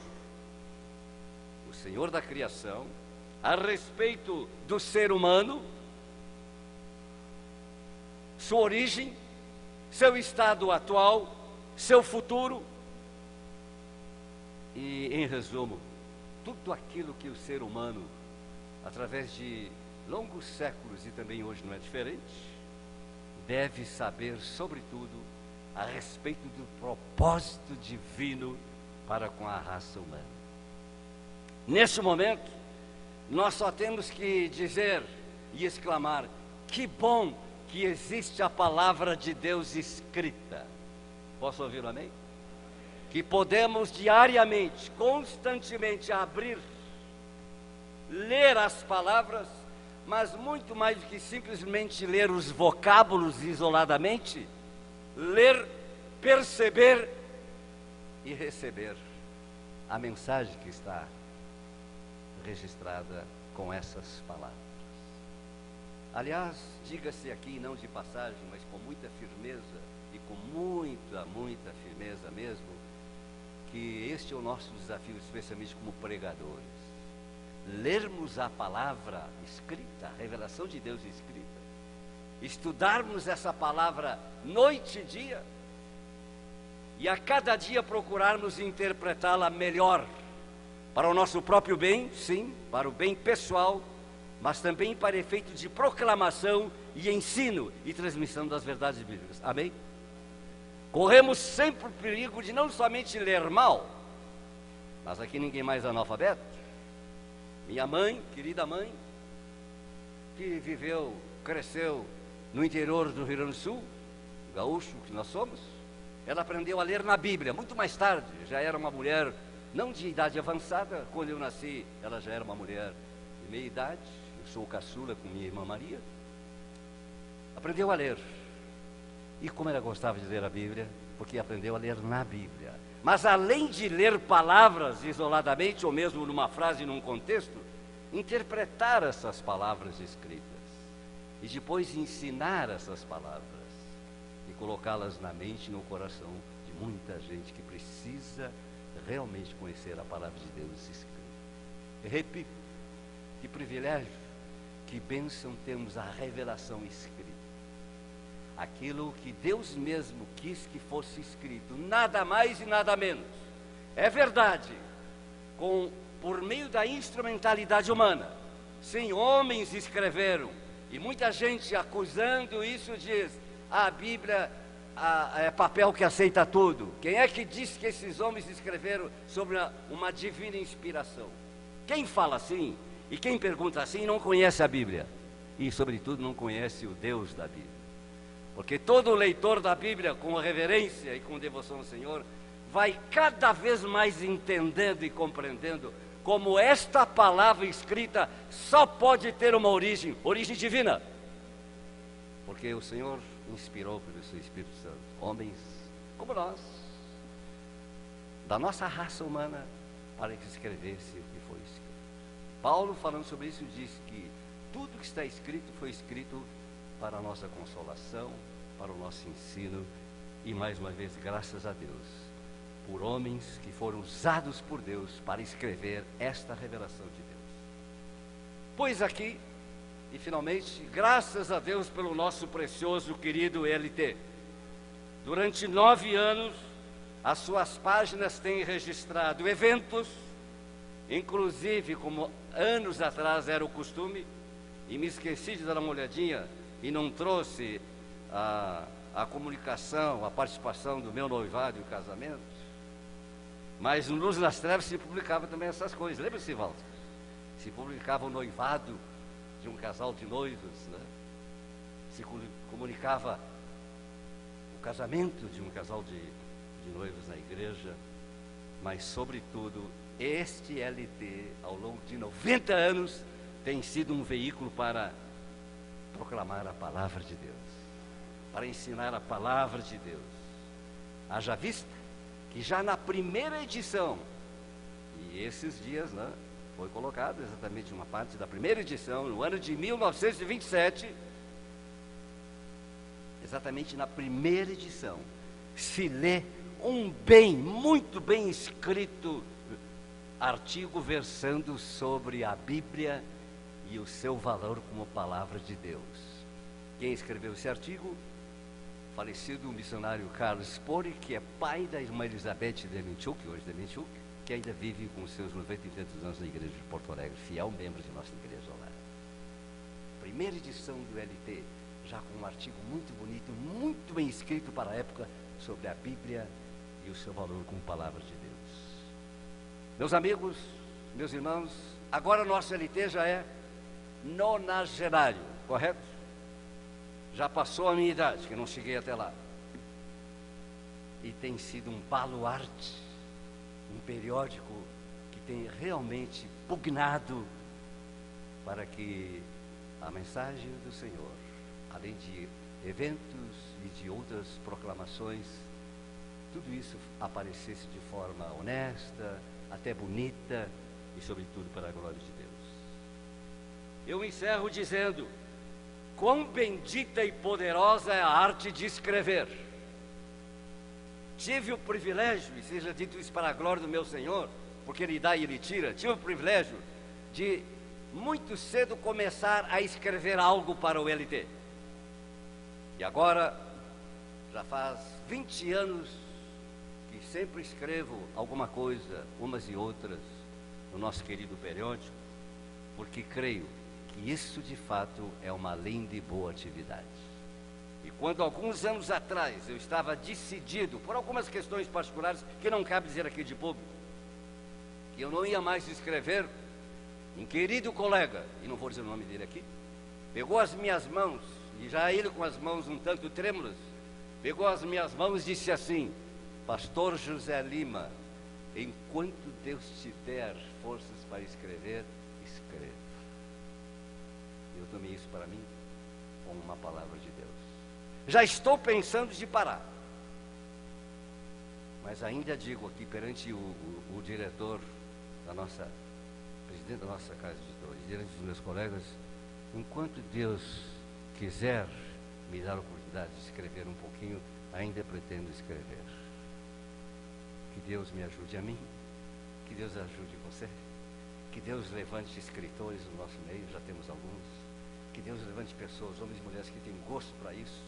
o Senhor da criação, a respeito do ser humano, sua origem, seu estado atual, seu futuro e, em resumo, tudo aquilo que o ser humano, através de longos séculos e também hoje não é diferente, deve saber, sobretudo, a respeito do propósito divino para com a raça humana. Neste momento, nós só temos que dizer e exclamar: que bom que existe a palavra de Deus escrita. Posso ouvir um amém? Que podemos diariamente, constantemente abrir, ler as palavras, mas muito mais do que simplesmente ler os vocábulos isoladamente, ler, perceber e receber a mensagem que está registrada com essas palavras. Aliás, diga-se aqui, não de passagem, mas com muita firmeza e com muita firmeza mesmo, que este é o nosso desafio, especialmente como pregadores. Lermos a palavra escrita, a revelação de Deus escrita, estudarmos essa palavra noite e dia, e a cada dia procurarmos interpretá-la melhor, para o nosso próprio bem, sim, para o bem pessoal, mas também para efeito de proclamação e ensino e transmissão das verdades bíblicas. Amém? Corremos sempre o perigo de não somente ler mal, mas aqui ninguém mais é analfabeto. Minha mãe, querida mãe, que viveu, cresceu no interior do Rio Grande do Sul, gaúcho que nós somos, ela aprendeu a ler na Bíblia, muito mais tarde. Já era uma mulher, não de idade avançada, quando eu nasci, ela já era uma mulher de meia idade. Eu sou caçula com minha irmã Maria. Aprendeu a ler. E como ela gostava de ler a Bíblia, porque aprendeu a ler na Bíblia. Mas além de ler palavras isoladamente, ou mesmo numa frase, num contexto, interpretar essas palavras escritas. E depois ensinar essas palavras. E colocá-las na mente e no coração de muita gente que precisa realmente conhecer a palavra de Deus escrita. E repito, que privilégio, que bênção temos a revelação escrita. Aquilo que Deus mesmo quis que fosse escrito, nada mais e nada menos. É verdade, por meio da instrumentalidade humana, sim, homens escreveram, e muita gente acusando isso diz, a Bíblia é papel que aceita tudo. Quem é que disse que esses homens escreveram sobre uma divina inspiração? Quem fala assim, e quem pergunta assim, não conhece a Bíblia, e sobretudo não conhece o Deus da Bíblia. Porque todo leitor da Bíblia, com reverência e com devoção ao Senhor, vai cada vez mais entendendo e compreendendo como esta palavra escrita só pode ter uma origem divina. Porque o Senhor inspirou pelo seu Espírito Santo homens como nós, da nossa raça humana, para que escrevesse o que foi escrito. Paulo, falando sobre isso, diz que tudo que está escrito foi escrito para a nossa consolação, para o nosso ensino, e mais uma vez, graças a Deus, por homens que foram usados por Deus para escrever esta revelação de Deus. Pois aqui, e finalmente, graças a Deus pelo nosso precioso, querido LT. Durante 9 anos, as suas páginas têm registrado eventos, inclusive como anos atrás era o costume, e me esqueci de dar uma olhadinha e não trouxe a comunicação, a participação do meu noivado e o casamento, mas no Luz nas Trevas se publicava também essas coisas. Lembra-se, Walter? Se publicava o noivado de um casal de noivos, né? Se comunicava o casamento de um casal de noivos na igreja, mas sobretudo este LT, ao longo de 90 anos, tem sido um veículo para proclamar a palavra de Deus, para ensinar a palavra de Deus. Haja vista que já na primeira edição, e esses dias, né, foi colocado exatamente uma parte da primeira edição, no ano de 1927, exatamente na primeira edição, se lê um muito bem escrito artigo versando sobre a Bíblia e o seu valor como palavra de Deus. Quem escreveu esse artigo? Falecido missionário Carlos Spori, que é pai da irmã Elizabeth Demenchuk, hoje Demenchuk, que ainda vive com seus 90 e tantos anos na igreja de Porto Alegre, fiel membro de nossa igreja lá. Primeira edição do LT, já com um artigo muito bonito, muito bem escrito para a época, sobre a Bíblia e o seu valor como palavra de Deus. Meus amigos, meus irmãos, agora nosso LT já é nonagenário, correto? Já passou a minha idade, que eu não cheguei até lá. E tem sido um baluarte, um periódico que tem realmente pugnado para que a mensagem do Senhor, além de eventos e de outras proclamações, tudo isso aparecesse de forma honesta, até bonita e sobretudo para a glória de Deus. Eu encerro dizendo: quão bendita e poderosa é a arte de escrever. Tive o privilégio, e seja dito isso para a glória do meu Senhor, porque Ele dá e Ele tira, tive o privilégio de muito cedo começar a escrever algo para o LT. E agora, já faz 20 anos que sempre escrevo alguma coisa, umas e outras, no nosso querido periódico, porque creio E isso de fato é uma linda e boa atividade. E quando alguns anos atrás eu estava decidido, por algumas questões particulares que não cabe dizer aqui de público, que eu não ia mais escrever, um querido colega, e não vou dizer o nome dele aqui, pegou as minhas mãos, e já ele com as mãos um tanto trêmulas, pegou as minhas mãos e disse assim: Pastor José Lima, enquanto Deus te der forças para escrever, escreva. Eu tomei isso para mim como uma palavra de Deus. Já estou pensando de parar, mas ainda digo aqui perante o diretor da nossa, presidente da nossa casa de editores, diante dos meus colegas, enquanto Deus quiser me dar a oportunidade de escrever um pouquinho, ainda pretendo escrever. Que Deus me ajude a mim, que Deus ajude você, que Deus levante escritores no nosso meio, já temos alguns, que Deus levante pessoas, homens e mulheres que têm gosto para isso,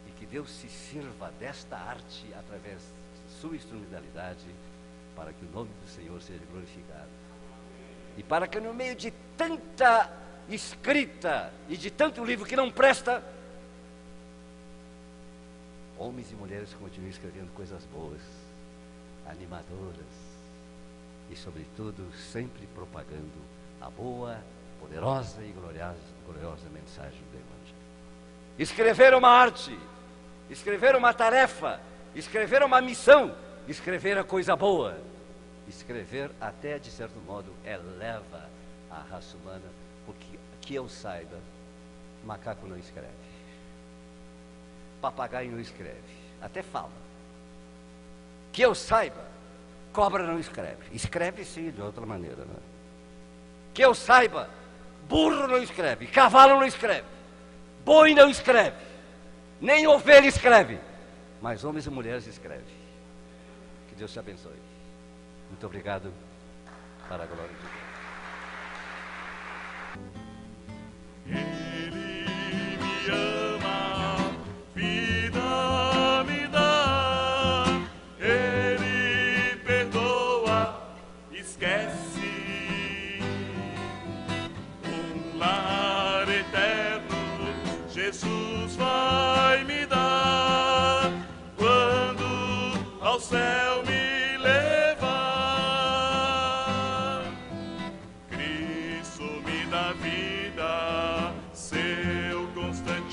e que Deus se sirva desta arte através de sua instrumentalidade, para que o nome do Senhor seja glorificado. E para que no meio de tanta escrita e de tanto livro que não presta, homens e mulheres continuem escrevendo coisas boas, animadoras e, sobretudo, sempre propagando a boa, poderosa e gloriosa mensagem do Evangelho. Escrever uma arte, escrever uma tarefa, escrever uma missão, escrever a coisa boa, escrever até, de certo modo, eleva a raça humana, porque, que eu saiba, macaco não escreve, papagaio não escreve, até fala. Que eu saiba, cobra não escreve. Escreve sim, de outra maneira, né? Que eu saiba, burro não escreve, cavalo não escreve, boi não escreve, nem ovelha escreve, mas homens e mulheres escrevem. Que Deus te abençoe. Muito obrigado, para a glória de Deus.
Ele me ama, vida me dá, Ele perdoa, esquece, um lar eterno Jesus vai me dar, quando ao céu me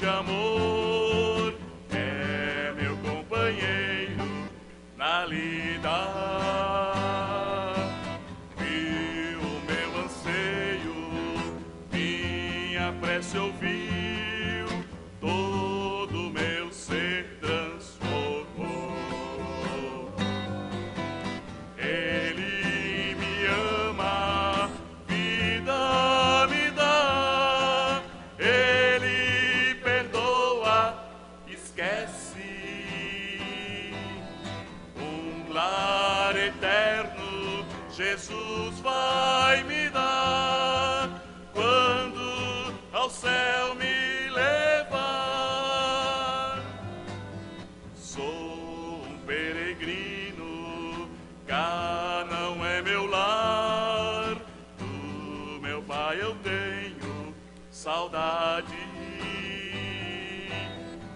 amor é meu companheiro na lida, viu o meu anseio, minha prece ouviu, todo o meu ser transformou. Ele me ama, vida me dá, Ele perdoa, esquece, um lar eterno Jesus vai me dar, quando ao céu me levar. Sou um peregrino, cá não é meu lar, do meu pai eu tenho saudade.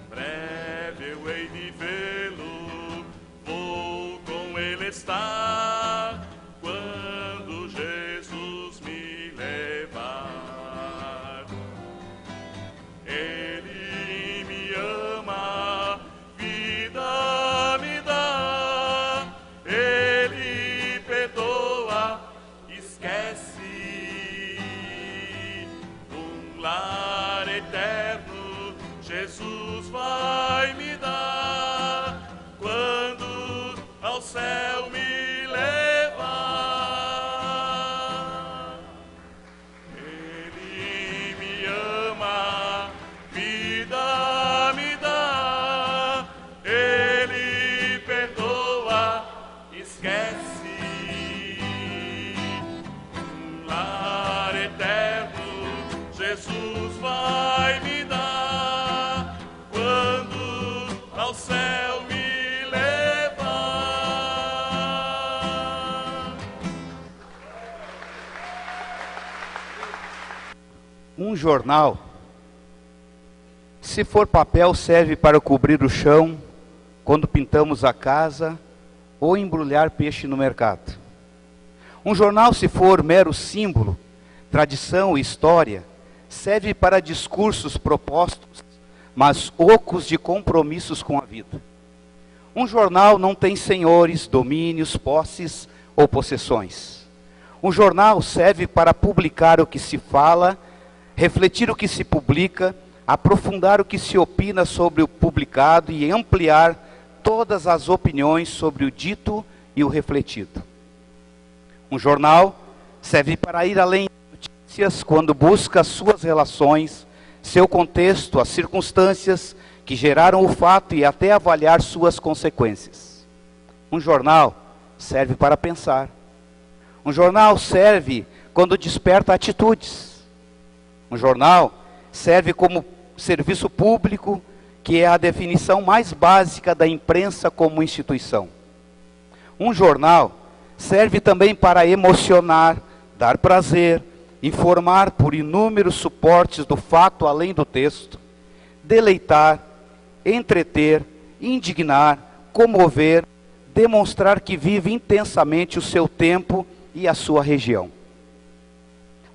Breve eu hei de vê-lo, vou com ele estar, quando Jesus me levar. Ele me ama, vida me dá, Ele perdoa, esquece, um lar eterno Jesus vai me dar, quando ao céu me levar. Ele me ama, vida me dá, Ele perdoa, esquece, um lar eterno Jesus vai me dar, quando ao céu me levar.
Um jornal, se for papel, serve para cobrir o chão quando pintamos a casa ou embrulhar peixe no mercado. Um jornal, se for mero símbolo, tradição e história, serve para discursos propostos, mas ocos de compromissos com a vida. Um jornal não tem senhores, domínios, posses ou possessões. Um jornal serve para publicar o que se fala, refletir o que se publica, aprofundar o que se opina sobre o publicado e ampliar todas as opiniões sobre o dito e o refletido. Um jornal serve para ir além de notícias quando busca as suas relações, seu contexto, as circunstâncias que geraram o fato e até avaliar suas consequências. Um jornal serve para pensar. Um jornal serve quando desperta atitudes. Um jornal serve como serviço público, que é a definição mais básica da imprensa como instituição. Um jornal serve também para emocionar, dar prazer, informar por inúmeros suportes do fato além do texto, deleitar, entreter, indignar, comover, demonstrar que vive intensamente o seu tempo e a sua região.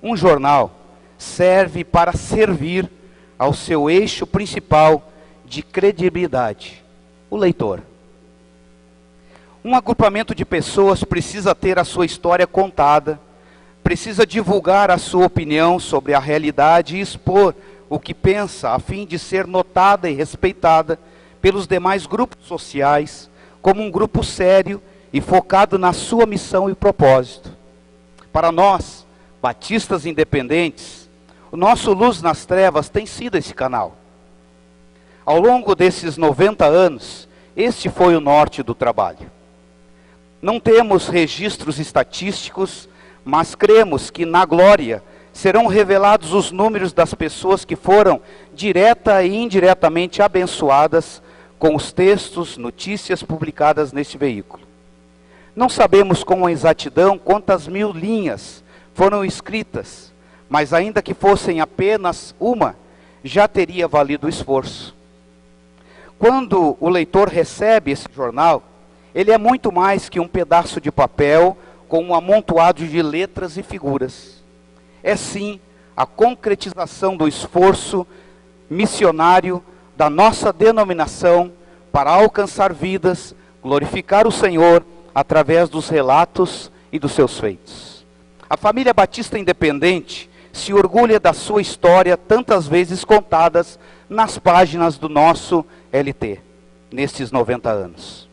Um jornal serve para servir ao seu eixo principal de credibilidade, o leitor. Um agrupamento de pessoas precisa ter a sua história contada, precisa divulgar a sua opinião sobre a realidade e expor o que pensa, a fim de ser notada e respeitada pelos demais grupos sociais, como um grupo sério e focado na sua missão e propósito. Para nós, batistas independentes, o nosso Luz nas Trevas tem sido esse canal. Ao longo desses 90 anos, este foi o norte do trabalho. Não temos registros estatísticos, mas cremos que na glória serão revelados os números das pessoas que foram direta e indiretamente abençoadas com os textos, notícias publicadas neste veículo. Não sabemos com exatidão quantas mil linhas foram escritas, mas ainda que fossem apenas uma, já teria valido o esforço. Quando o leitor recebe esse jornal, ele é muito mais que um pedaço de papel com um amontoado de letras e figuras. É sim a concretização do esforço missionário da nossa denominação para alcançar vidas, glorificar o Senhor através dos relatos e dos seus feitos. A família Batista Independente se orgulha da sua história, tantas vezes contadas nas páginas do nosso LT, nestes 90 anos.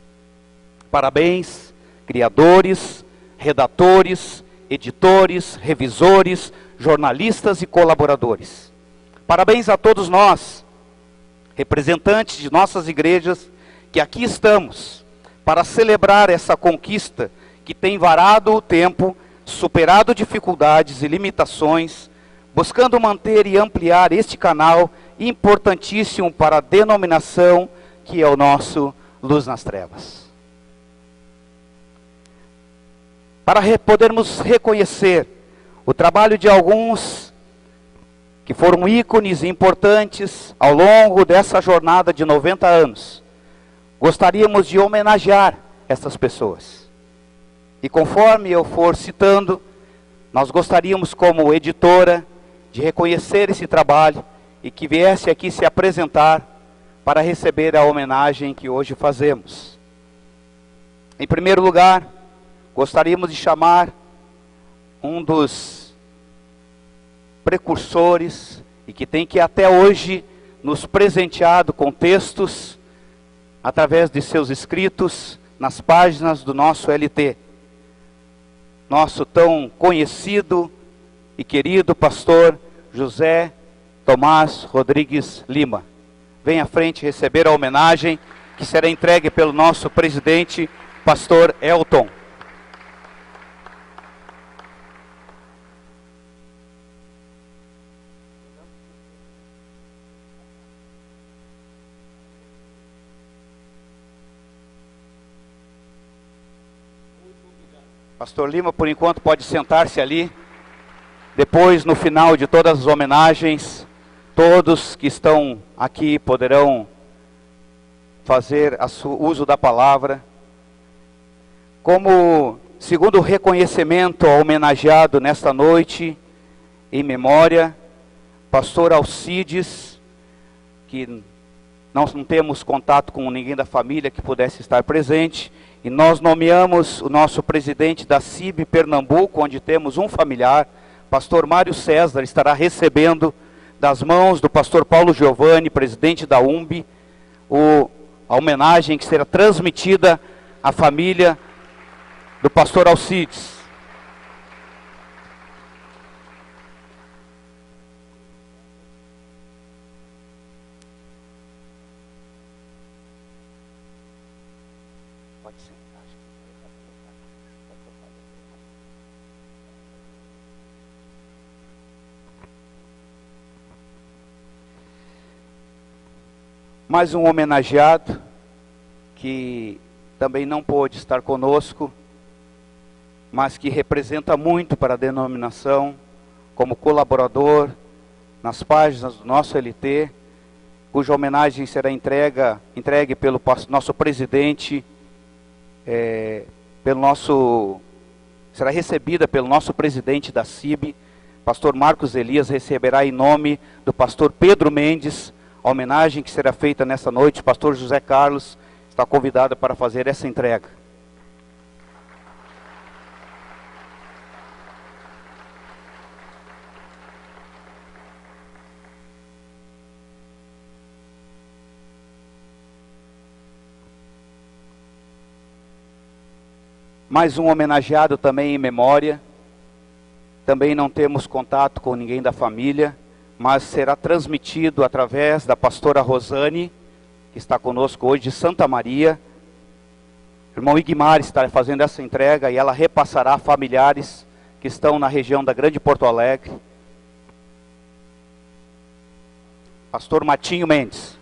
Parabéns, criadores, redatores, editores, revisores, jornalistas e colaboradores. Parabéns a todos nós, representantes de nossas igrejas, que aqui estamos para celebrar essa conquista que tem varado o tempo, superado dificuldades e limitações, buscando manter e ampliar este canal importantíssimo para a denominação que é o nosso Luz nas Trevas. Para podermos reconhecer o trabalho de alguns que foram ícones importantes ao longo dessa jornada de 90 anos, gostaríamos de homenagear essas pessoas. E conforme eu for citando, nós gostaríamos, como editora, de reconhecer esse trabalho e que viesse aqui se apresentar para receber a homenagem que hoje fazemos. Em primeiro lugar, gostaríamos de chamar um dos precursores e que tem que até hoje nos presenteado com textos através de seus escritos nas páginas do nosso LT. Nosso tão conhecido e querido pastor José Tomás Rodrigues Lima. Venha à frente receber a homenagem que será entregue pelo nosso presidente, pastor Elton. Pastor Lima, por enquanto, pode sentar-se ali. Depois, no final de todas as homenagens, todos que estão aqui poderão fazer uso da palavra. Como segundo reconhecimento ao homenageado nesta noite, em memória, pastor Alcides, que nós não temos contato com ninguém da família que pudesse estar presente, e nós nomeamos o nosso presidente da CIB Pernambuco, onde temos um familiar, pastor Mário César, estará recebendo das mãos do pastor Paulo Giovanni, presidente da UMB, a homenagem que será transmitida à família do pastor Alcides. Mais um homenageado que também não pôde estar conosco, mas que representa muito para a denominação, como colaborador nas páginas do nosso LT, cuja homenagem será entregue pelo nosso presidente, será recebida pelo nosso presidente da CIB, pastor Marcos Elias, receberá em nome do pastor Pedro Mendes, a homenagem que será feita nessa noite. O pastor José Carlos está convidado para fazer essa entrega. Mais um homenageado também em memória. Também não temos contato com ninguém da família, mas será transmitido através da pastora Rosane, que está conosco hoje de Santa Maria. O irmão Igmar está fazendo essa entrega e ela repassará a familiares que estão na região da Grande Porto Alegre. Pastor Matinho Mendes.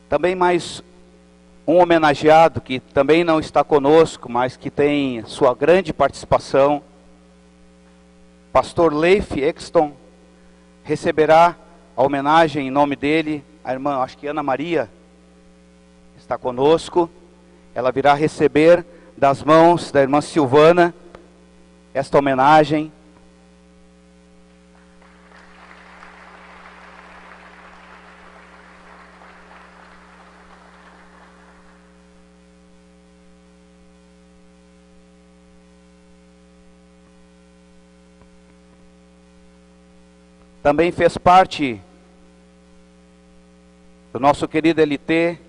Também mais um homenageado que também não está conosco, mas que tem sua grande participação. Pastor Leif Exton receberá a homenagem em nome dele. A irmã, acho que Ana Maria, está conosco. Ela virá receber das mãos da irmã Silvana esta homenagem. Também fez parte do nosso querido LT,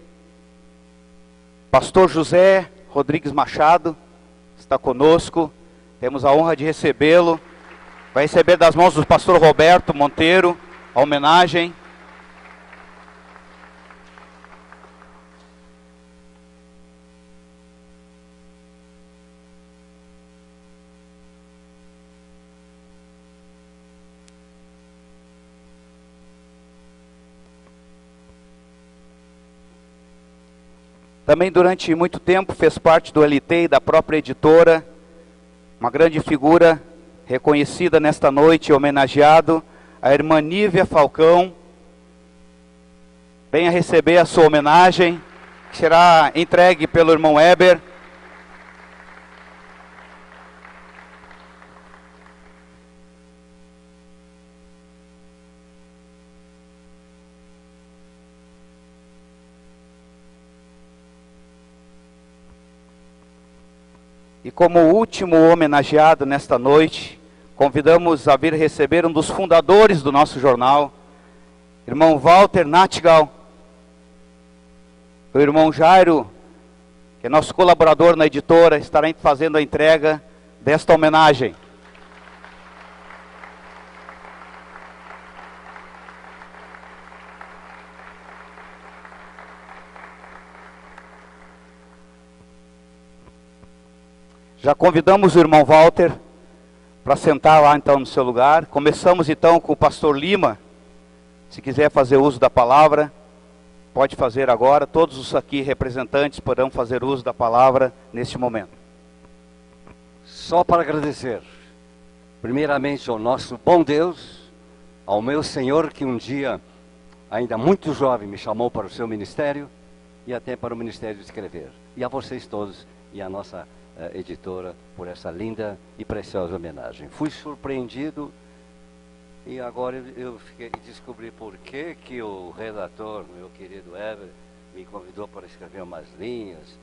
pastor José Rodrigues Machado, está conosco, temos a honra de recebê-lo, vai receber das mãos do pastor Roberto Monteiro, a homenagem. Também durante muito tempo fez parte do LT e da própria editora, uma grande figura reconhecida nesta noite, homenageado, a irmã Nívia Falcão. Venha receber a sua homenagem, que será entregue pelo irmão Weber. E como último homenageado nesta noite, convidamos a vir receber um dos fundadores do nosso jornal, irmão Walter Nattigal, o irmão Jairo, que é nosso colaborador na editora, estará fazendo a entrega desta homenagem. Já convidamos o irmão Walter para sentar lá então no seu lugar. Começamos então com o pastor Lima, se quiser fazer uso da palavra, pode fazer agora. Todos os aqui representantes poderão fazer uso da palavra neste momento.
Só para agradecer, primeiramente ao nosso bom Deus, ao meu Senhor que um dia, ainda muito jovem, me chamou para o seu ministério e até para o ministério de escrever. E a vocês todos e a nossa editora por essa linda e preciosa homenagem. Fui surpreendido e agora eu descobri por que o redator, meu querido Eber, me convidou para escrever umas linhas,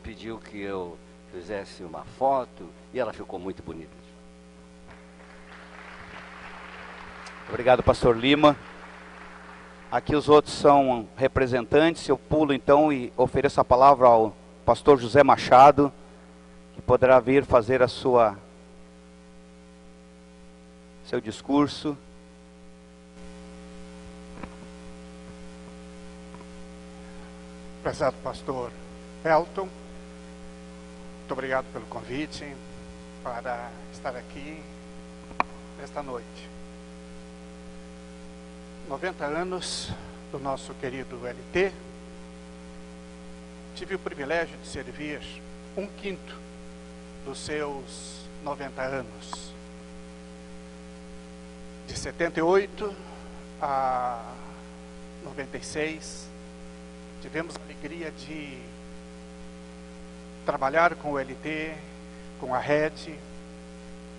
pediu que eu fizesse uma foto e ela ficou muito bonita.
Obrigado, pastor Lima. Aqui os outros são representantes. Eu pulo então e ofereço a palavra ao pastor José Machado, que poderá vir fazer seu discurso.
Prezado pastor Elton, muito obrigado pelo convite para estar aqui nesta noite. 90 anos do nosso querido LT. Tive o privilégio de servir 1/5 dos seus 90 anos. De 78 a 96, tivemos a alegria de trabalhar com o LT, com a Rede,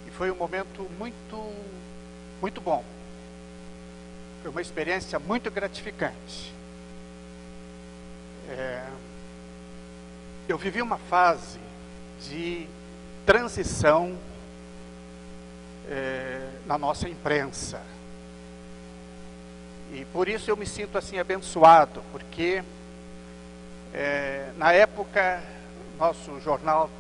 e foi um momento muito bom. Foi uma experiência muito gratificante. Eu vivi uma fase de transição na nossa imprensa. E por isso eu me sinto assim abençoado, porque na época nosso jornal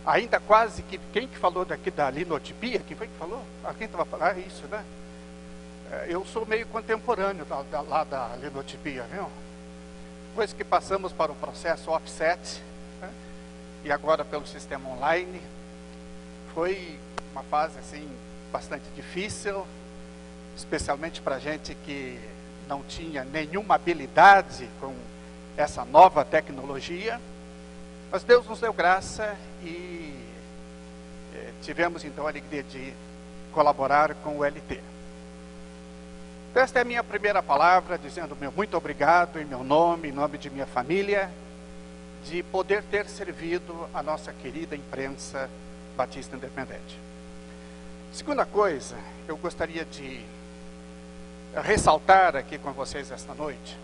ainda quase que... Quem que falou daqui da linotipia? Quem foi que falou? Quem estava falando? Isso, né? Eu sou meio contemporâneo lá da linotipia, viu? Depois que passamos para o processo offset, né? E agora pelo sistema online, foi uma fase assim bastante difícil, especialmente para gente que não tinha nenhuma habilidade com essa nova tecnologia, mas Deus nos deu graça e tivemos então a alegria de colaborar com o LT. Então, esta é a minha primeira palavra, dizendo meu muito obrigado em meu nome, em nome de minha família, de poder ter servido a nossa querida imprensa Batista Independente. Segunda coisa, eu gostaria de ressaltar aqui com vocês esta noite.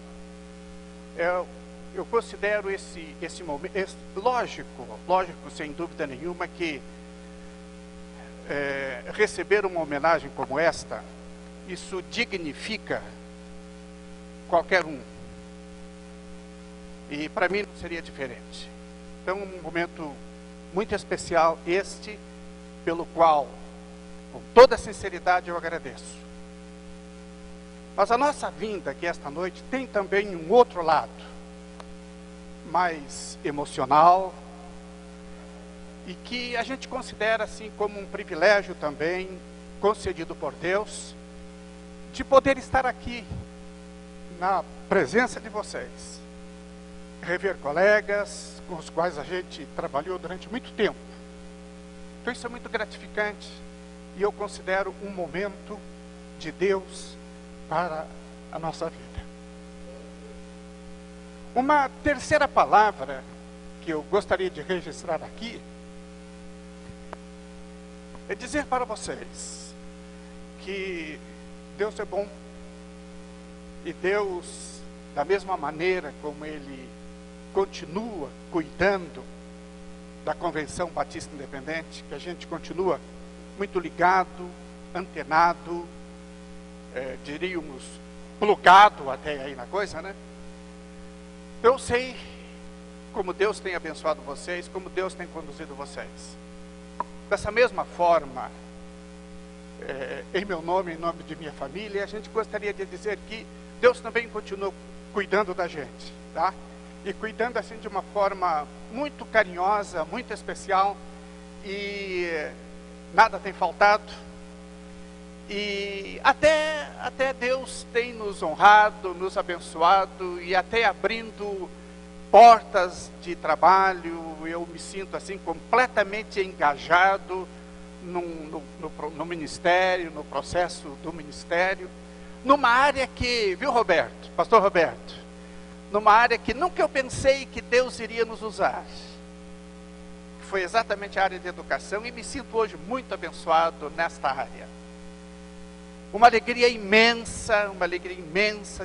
Eu considero esse momento, lógico, sem dúvida nenhuma, que receber uma homenagem como esta, isso dignifica qualquer um. E para mim não seria diferente. Então, um momento muito especial este, pelo qual, com toda sinceridade, eu agradeço. Mas a nossa vinda aqui esta noite tem também um outro lado, mais emocional, e que a gente considera assim como um privilégio também, concedido por Deus, de poder estar aqui, na presença de vocês, rever colegas com os quais a gente trabalhou durante muito tempo. Então isso é muito gratificante, e eu considero um momento de Deus para a nossa vida. Uma terceira palavra que eu gostaria de registrar aqui é dizer para vocês que Deus é bom, e Deus, da mesma maneira como Ele continua cuidando da Convenção Batista Independente, que a gente continua muito ligado, antenado, diríamos, plugado até aí na coisa, né? Eu sei como Deus tem abençoado vocês, como Deus tem conduzido vocês. Dessa mesma forma, em meu nome, em nome de minha família, a gente gostaria de dizer que Deus também continua cuidando da gente, tá? E cuidando assim de uma forma muito carinhosa, muito especial, e nada tem faltado. E até Deus tem nos honrado, nos abençoado e até abrindo portas de trabalho. Eu me sinto assim completamente engajado no ministério, no processo do ministério, numa área que, viu, Roberto, pastor Roberto, numa área que nunca eu pensei que Deus iria nos usar. Foi exatamente a área de educação, e me sinto hoje muito abençoado nesta área. Uma alegria imensa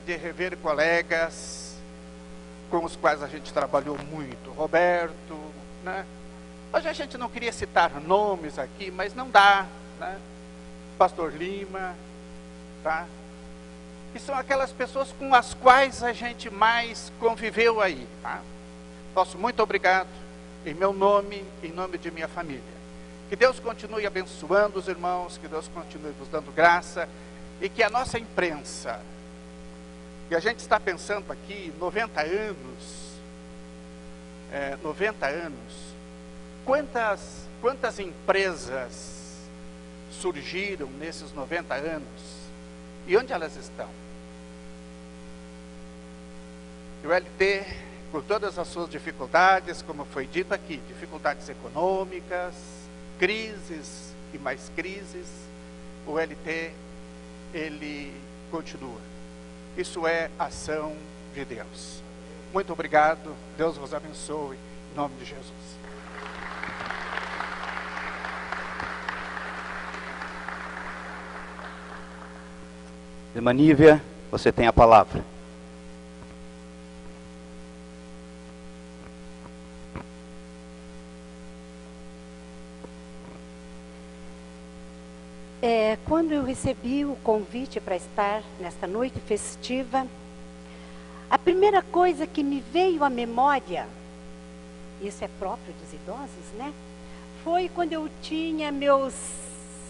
de rever colegas com os quais a gente trabalhou muito. Roberto, né? Hoje a gente não queria citar nomes aqui, mas não dá, né? Pastor Lima, tá? Que são aquelas pessoas com as quais a gente mais conviveu aí, tá? Nosso muito obrigado, em meu nome, em nome de minha família. Que Deus continue abençoando os irmãos, que Deus continue nos dando graça, e que a nossa imprensa, e a gente está pensando aqui, 90 anos, quantas empresas surgiram nesses 90 anos, e onde elas estão? E o LT, com todas as suas dificuldades, como foi dito aqui, dificuldades econômicas, crises e mais crises, o LT, ele continua. Isso é ação de Deus. Muito obrigado, Deus vos abençoe, em nome de Jesus.
Irmã Nívia, você tem a palavra.
Quando eu recebi o convite para estar nesta noite festiva, a primeira coisa que me veio à memória, isso é próprio dos idosos, né? Foi quando eu tinha meus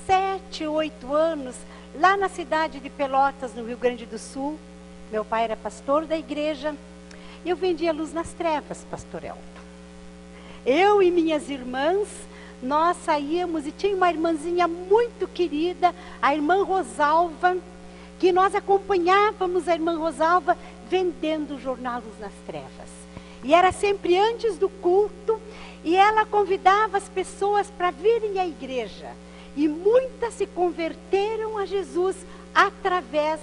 7, 8 anos, lá na cidade de Pelotas, no Rio Grande do Sul. Meu pai era pastor da igreja, e eu vendia luz nas trevas, pastor Elton. Eu e minhas irmãs, nós saíamos, e tinha uma irmãzinha muito querida, a irmã Rosalva, que nós acompanhávamos a irmã Rosalva vendendo o jornal Luz nas Trevas. E era sempre antes do culto, e ela convidava as pessoas para virem à igreja. E muitas se converteram a Jesus através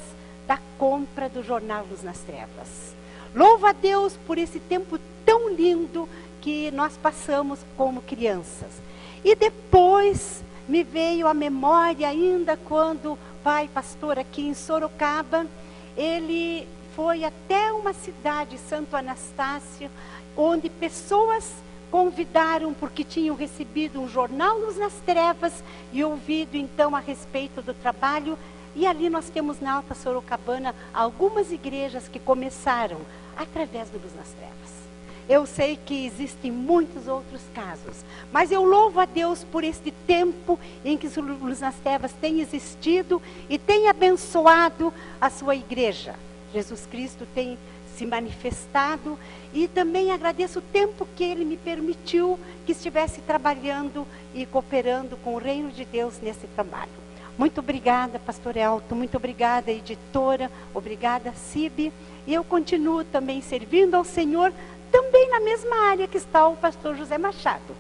da compra do jornal Luz nas Trevas. Louva a Deus por esse tempo tão lindo que nós passamos como crianças. E depois me veio à memória ainda quando o pai pastor aqui em Sorocaba, ele foi até uma cidade, Santo Anastácio, onde pessoas convidaram porque tinham recebido um jornal Luz nas Trevas e ouvido então a respeito do trabalho. E ali nós temos na Alta Sorocabana algumas igrejas que começaram através do Luz nas Trevas. Eu sei que existem muitos outros casos, mas eu louvo a Deus por este tempo em que o Luz nas Trevas tem existido e tem abençoado a sua igreja. Jesus Cristo tem se manifestado, e também agradeço o tempo que Ele me permitiu que estivesse trabalhando e cooperando com o reino de Deus nesse trabalho. Muito obrigada, pastor Elton, muito obrigada, editora, obrigada, Cibe, e eu continuo também servindo ao Senhor, também na mesma área que está o pastor José Machado.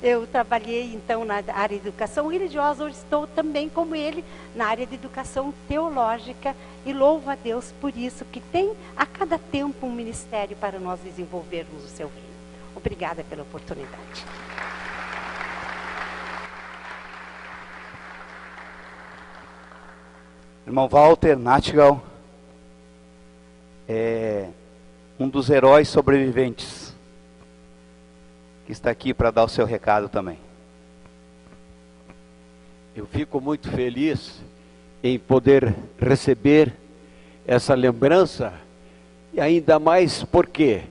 Eu trabalhei então na área de educação religiosa, hoje estou também como ele na área de educação teológica, e louvo a Deus por isso, que tem a cada tempo um ministério para nós desenvolvermos o seu reino. Obrigada pela oportunidade.
Irmão Walter Nattigal é um dos heróis sobreviventes, que está aqui para dar o seu recado também.
Eu fico muito feliz em poder receber essa lembrança, e ainda mais porque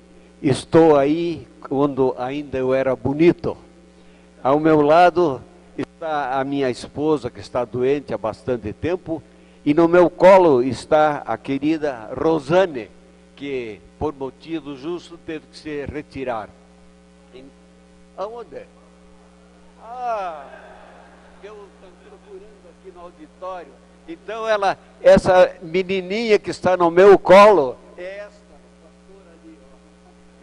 estou aí quando ainda eu era bonito. Ao meu lado está a minha esposa, que está doente há bastante tempo, e no meu colo está a querida Rosane, que por motivo justo teve que se retirar. Aonde? eu estou procurando aqui no auditório. Então essa menininha que está no meu colo, é esta pastora ali,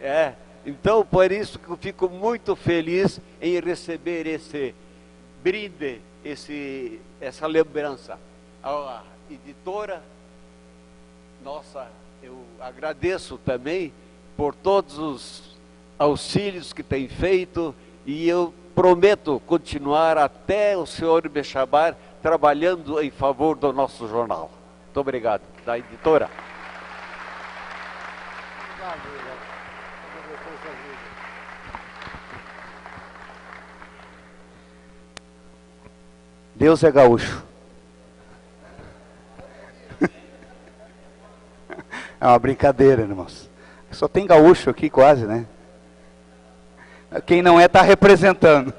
ó. Então por isso que eu fico muito feliz em receber esse brinde, essa lembrança. A editora, nossa, eu agradeço também por todos os auxílios que tem feito, e eu prometo continuar até o senhor me chamar, trabalhando em favor do nosso jornal. Muito obrigado, da editora.
Deus é gaúcho. É uma brincadeira, irmãos. Só tem gaúcho aqui quase, né? Quem não é está representando.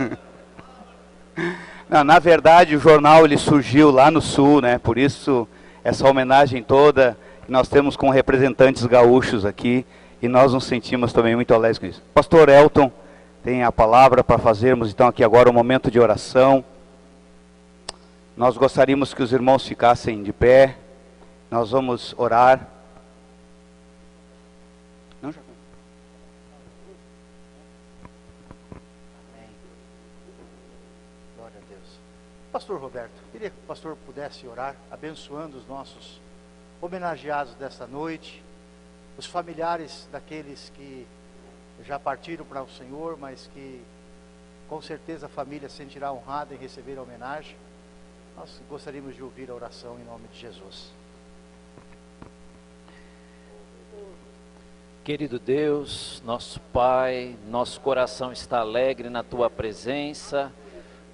Não, na verdade, o jornal ele surgiu lá no Sul, né? Por isso, essa homenagem toda que nós temos com representantes gaúchos aqui, e nós nos sentimos também muito alegres com isso. Pastor Elton tem a palavra para fazermos então aqui agora um momento de oração. Nós gostaríamos que os irmãos ficassem de pé. Nós vamos orar. Não, já...
Glória a Deus. Pastor Roberto, queria que o pastor pudesse orar, abençoando os nossos homenageados desta noite, os familiares daqueles que já partiram para o Senhor, mas que com certeza a família se sentirá honrada em receber a homenagem. Nós gostaríamos de ouvir a oração em nome de Jesus.
Querido Deus, nosso Pai, nosso coração está alegre na Tua presença,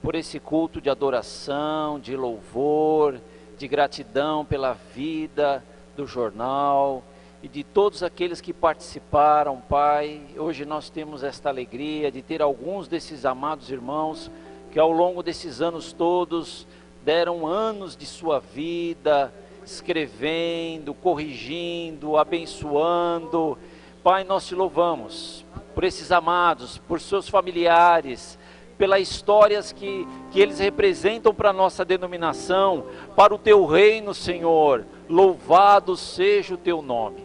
por esse culto de adoração, de louvor, de gratidão pela vida do jornal e de todos aqueles que participaram, Pai. Hoje nós temos esta alegria de ter alguns desses amados irmãos que ao longo desses anos todos deram anos de sua vida, escrevendo, corrigindo, abençoando. Pai, nós te louvamos por esses amados, por seus familiares, pelas histórias que eles representam para a nossa denominação, para o teu reino, Senhor. Louvado seja o teu nome.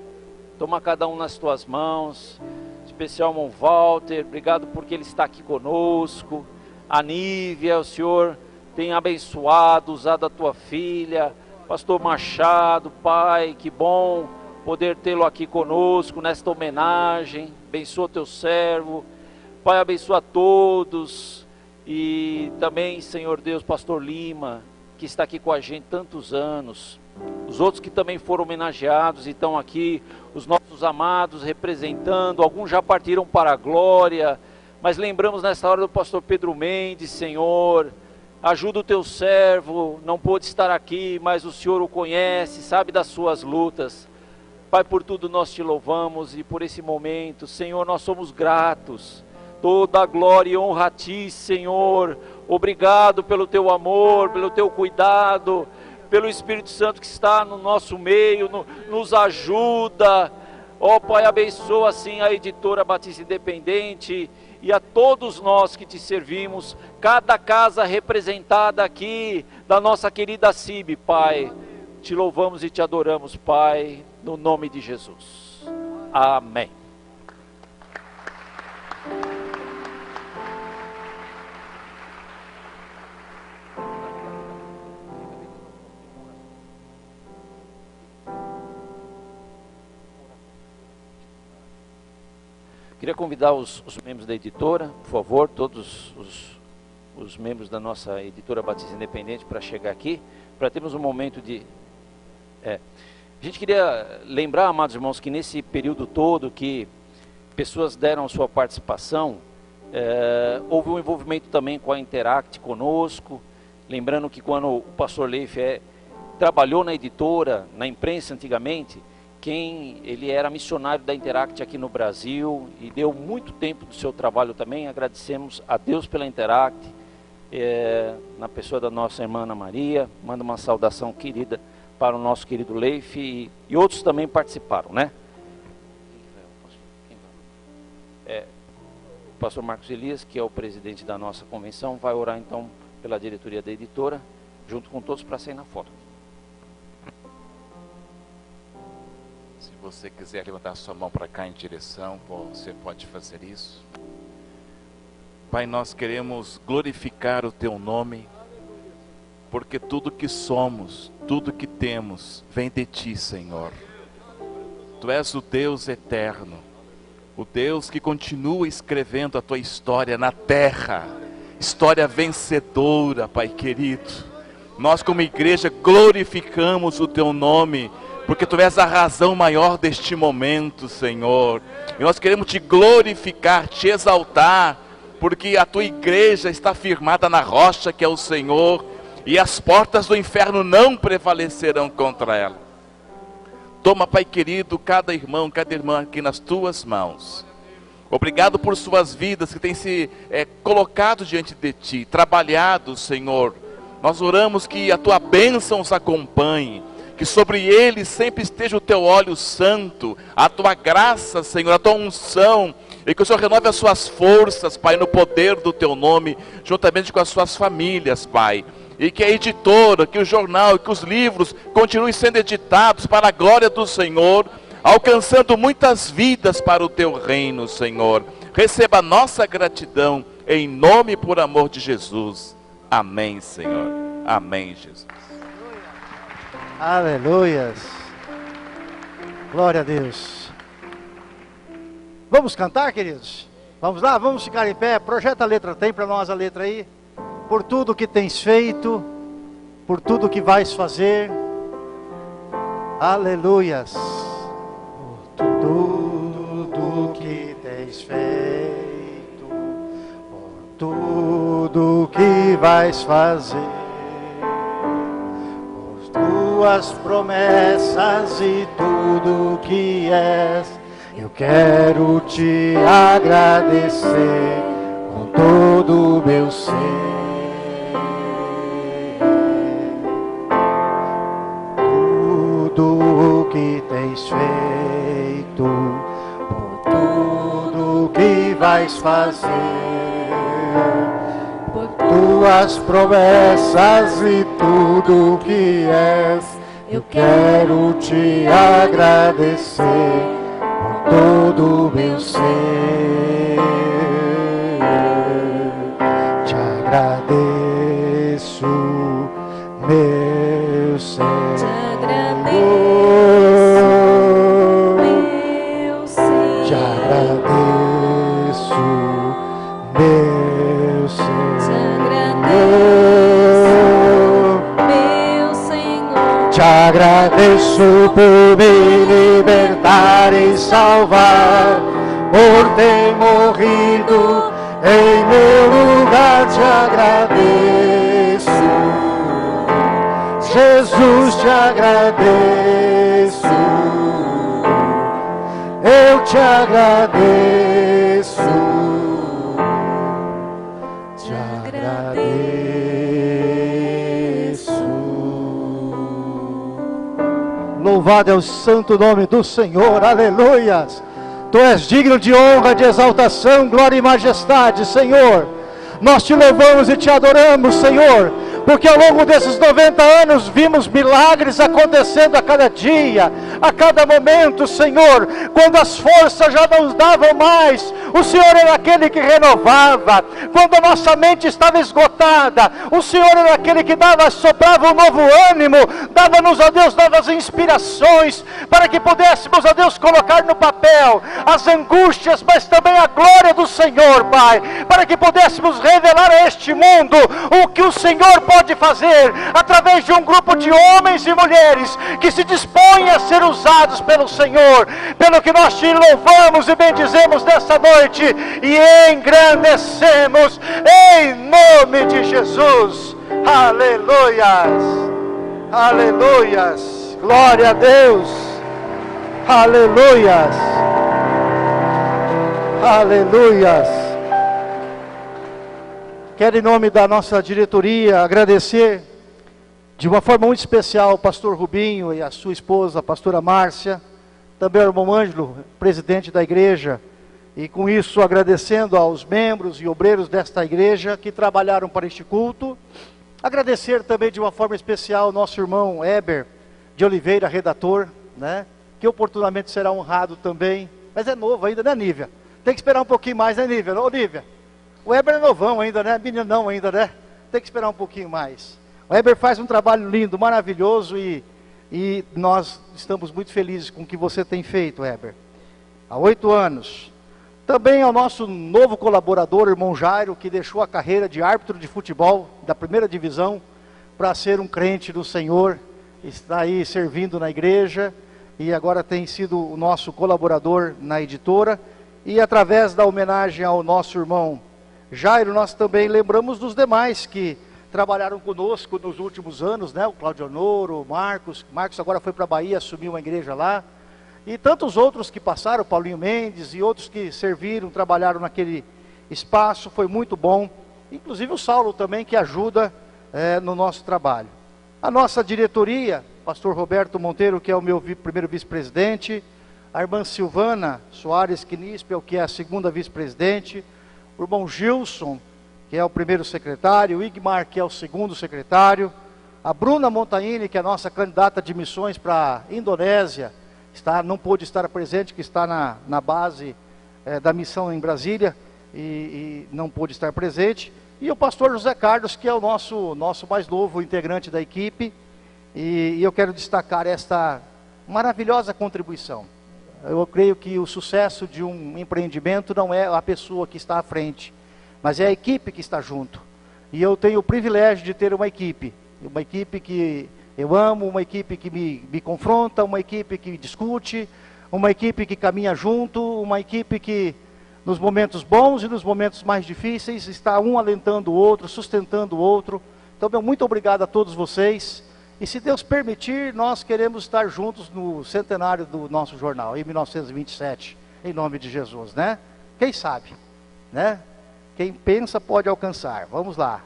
Toma cada um nas tuas mãos, em especial o irmão Walter, obrigado porque ele está aqui conosco. A Nívia, o Senhor tem abençoado, usado a tua filha. Pastor Machado, Pai, que bom poder tê-lo aqui conosco nesta homenagem. Abençoa teu servo, Pai, abençoa todos, e também, Senhor Deus, Pastor Lima, que está aqui com a gente tantos anos, os outros que também foram homenageados e estão aqui, os nossos amados representando, alguns já partiram para a glória, mas lembramos nessa hora do Pastor Pedro Mendes. Senhor, ajuda o teu servo, não pôde estar aqui, mas o Senhor o conhece, sabe das suas lutas. Pai, por tudo nós te louvamos e por esse momento, Senhor, nós somos gratos. Toda a glória e honra a ti, Senhor. Obrigado pelo teu amor, pelo teu cuidado, pelo Espírito Santo que está no nosso meio, nos ajuda. Ó Pai, abençoa assim a editora Batista Independente e a todos nós que te servimos, cada casa representada aqui da nossa querida CIB, Pai. Te louvamos e te adoramos, Pai, no nome de Jesus. Amém. Queria convidar os membros da editora, por favor, todos os membros da nossa editora Batista Independente para chegar aqui, para termos um momento de... A gente queria lembrar, amados irmãos, que nesse período todo que pessoas deram sua participação, houve um envolvimento também com a Interact conosco, lembrando que quando o pastor Leif trabalhou na editora, na imprensa antigamente, ele era missionário da Interact aqui no Brasil e deu muito tempo do seu trabalho também. Agradecemos a Deus pela Interact, na pessoa da nossa irmã Ana Maria. Manda uma saudação querida para o nosso querido Leif e outros também participaram, né? O pastor Marcos Elias, que é o presidente da nossa convenção, vai orar então pela diretoria da editora, junto com todos para sair na foto.
Se você quiser levantar sua mão para cá em direção, você pode fazer isso. Pai, nós queremos glorificar o Teu nome, porque tudo que somos, tudo que temos, vem de Ti, Senhor. Tu és o Deus eterno, o Deus que continua escrevendo a Tua história na terra, história vencedora, Pai querido. Nós como igreja glorificamos o Teu nome, porque Tu és a razão maior deste momento, Senhor. E nós queremos Te glorificar, Te exaltar, porque a Tua igreja está firmada na rocha que é o Senhor, e as portas do inferno não prevalecerão contra ela. Toma, Pai querido, cada irmã aqui nas Tuas mãos. Obrigado por suas vidas que têm se colocado diante de Ti, trabalhado, Senhor. Nós oramos que a Tua bênção os acompanhe, que sobre eles sempre esteja o Teu óleo santo, a Tua graça, Senhor, a Tua unção, e que o Senhor renove as suas forças, Pai, no poder do Teu nome, juntamente com as suas famílias, Pai. E que a editora, que o jornal, que os livros continuem sendo editados para a glória do Senhor, alcançando muitas vidas para o Teu reino, Senhor. Receba a nossa gratidão, em nome e por amor de Jesus. Amém, Senhor. Amém, Jesus.
Aleluias. Glória a Deus. Vamos cantar, queridos? Vamos lá, vamos ficar em pé. Projeta a letra, tem para nós a letra aí? Por tudo que tens feito, por tudo que vais fazer. Aleluias. Por tudo que tens feito, por tudo que vais fazer, por tuas promessas e tudo que és, eu quero te agradecer com todo o meu ser. Tudo que tens feito, por tudo que vais fazer, por tuas promessas e tudo que és, eu quero te agradecer por todo o meu ser. Te agradeço, meu Senhor. Te agradeço, meu Senhor. Te agradeço por me libertar e salvar, por ter morrido em meu lugar. Te agradeço, Jesus, te agradeço, eu te agradeço, te agradeço. Louvado é o santo nome do Senhor, aleluias. Tu és digno de honra, de exaltação, glória e majestade, Senhor. Nós te louvamos e te adoramos, Senhor, porque ao longo desses 90 anos vimos milagres acontecendo a cada dia, a cada momento, Senhor. Quando as forças já não nos davam mais, o Senhor era aquele que renovava. Quando a nossa mente estava esgotada, o Senhor era aquele que soprava um novo ânimo, dava-nos, ó Deus, novas inspirações, para que pudéssemos, ó Deus, colocar no papel as angústias, mas também a glória do Senhor, Pai, para que pudéssemos revelar a este mundo o que o Senhor pode fazer, através de um grupo de homens e mulheres, que se dispõem a ser usados pelo Senhor, pelo que nós te louvamos e bendizemos nesta noite, e engrandecemos, em nome de Jesus, aleluias, aleluias, glória a Deus, aleluias, aleluias. Quero, em nome da nossa diretoria, agradecer de uma forma muito especial ao pastor Rubinho e a sua esposa, a pastora Márcia, também ao irmão Ângelo, presidente da igreja, e com isso agradecendo aos membros e obreiros desta igreja que trabalharam para este culto, Agradecer também de uma forma especial ao nosso irmão Heber de Oliveira, redator, né? Que oportunamente será honrado também, mas é novo ainda, né, Nívia? Tem que esperar um pouquinho mais, né, Nívia? Ô, Nívia, o Heber é novão ainda, né? Meninão ainda, né? Tem que esperar um pouquinho mais. O Heber faz um trabalho lindo, maravilhoso e nós estamos muito felizes com o que você tem feito, Heber. Há 8 anos. Também ao nosso novo colaborador, irmão Jairo, que deixou a carreira de árbitro de futebol da primeira divisão para ser um crente do Senhor, está aí servindo na igreja e agora tem sido o nosso colaborador na editora. E através da homenagem ao nosso irmão Jairo, nós também lembramos dos demais que trabalharam conosco nos últimos anos, né? O Claudio Honoro, o Marcos agora foi para a Bahia, assumiu uma igreja lá. E tantos outros que passaram, Paulinho Mendes e outros que serviram, trabalharam naquele espaço, foi muito bom. Inclusive o Saulo também, que ajuda no nosso trabalho. A nossa diretoria, pastor Roberto Monteiro, que é o meu primeiro vice-presidente, a irmã Silvana Soares Knispel, que é a segunda vice-presidente, o irmão Gilson, que é o primeiro secretário, o Igmar, que é o segundo secretário, a Bruna Montaini, que é a nossa candidata de missões para a Indonésia, não pôde estar presente, que está na base da missão em Brasília e não pôde estar presente. E o pastor José Carlos, que é o nosso mais novo integrante da equipe. E eu quero destacar esta maravilhosa contribuição. Eu creio que o sucesso de um empreendimento não é a pessoa que está à frente, mas é a equipe que está junto. E eu tenho o privilégio de ter uma equipe que eu amo, uma equipe que me confronta, uma equipe que discute, uma equipe que caminha junto, uma equipe que nos momentos bons e nos momentos mais difíceis está um alentando o outro, sustentando o outro. Então, meu muito obrigado a todos vocês. E se Deus permitir, nós queremos estar juntos no centenário do nosso jornal, em 1927, em nome de Jesus, né? Quem sabe, né? Quem pensa pode alcançar. Vamos lá,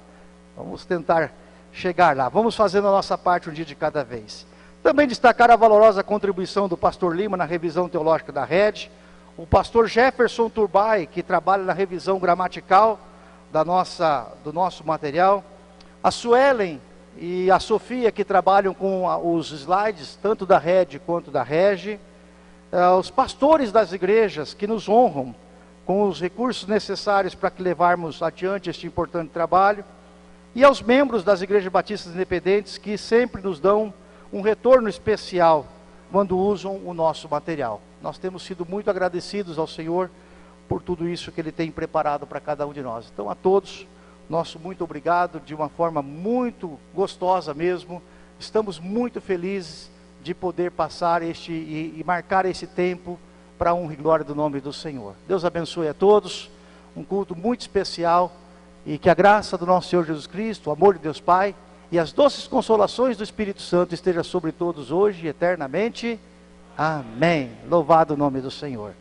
vamos tentar chegar lá. Vamos fazendo a nossa parte um dia de cada vez. Também destacar a valorosa contribuição do pastor Lima na revisão teológica da Rede, o pastor Jefferson Turbay, que trabalha na revisão gramatical do nosso material, a Suelen e a Sofia, que trabalham com os slides, tanto da Rede quanto da Regi, os pastores das igrejas que nos honram com os recursos necessários para que levarmos adiante este importante trabalho, e aos membros das igrejas batistas independentes que sempre nos dão um retorno especial quando usam o nosso material. Nós temos sido muito agradecidos ao Senhor por tudo isso que Ele tem preparado para cada um de nós. Então, a todos, nosso muito obrigado, de uma forma muito gostosa mesmo. Estamos muito felizes de poder passar e marcar esse tempo para a honra e glória do nome do Senhor. Deus abençoe a todos, um culto muito especial, e que a graça do nosso Senhor Jesus Cristo, o amor de Deus Pai e as doces consolações do Espírito Santo esteja sobre todos hoje e eternamente. Amém. Louvado o nome do Senhor.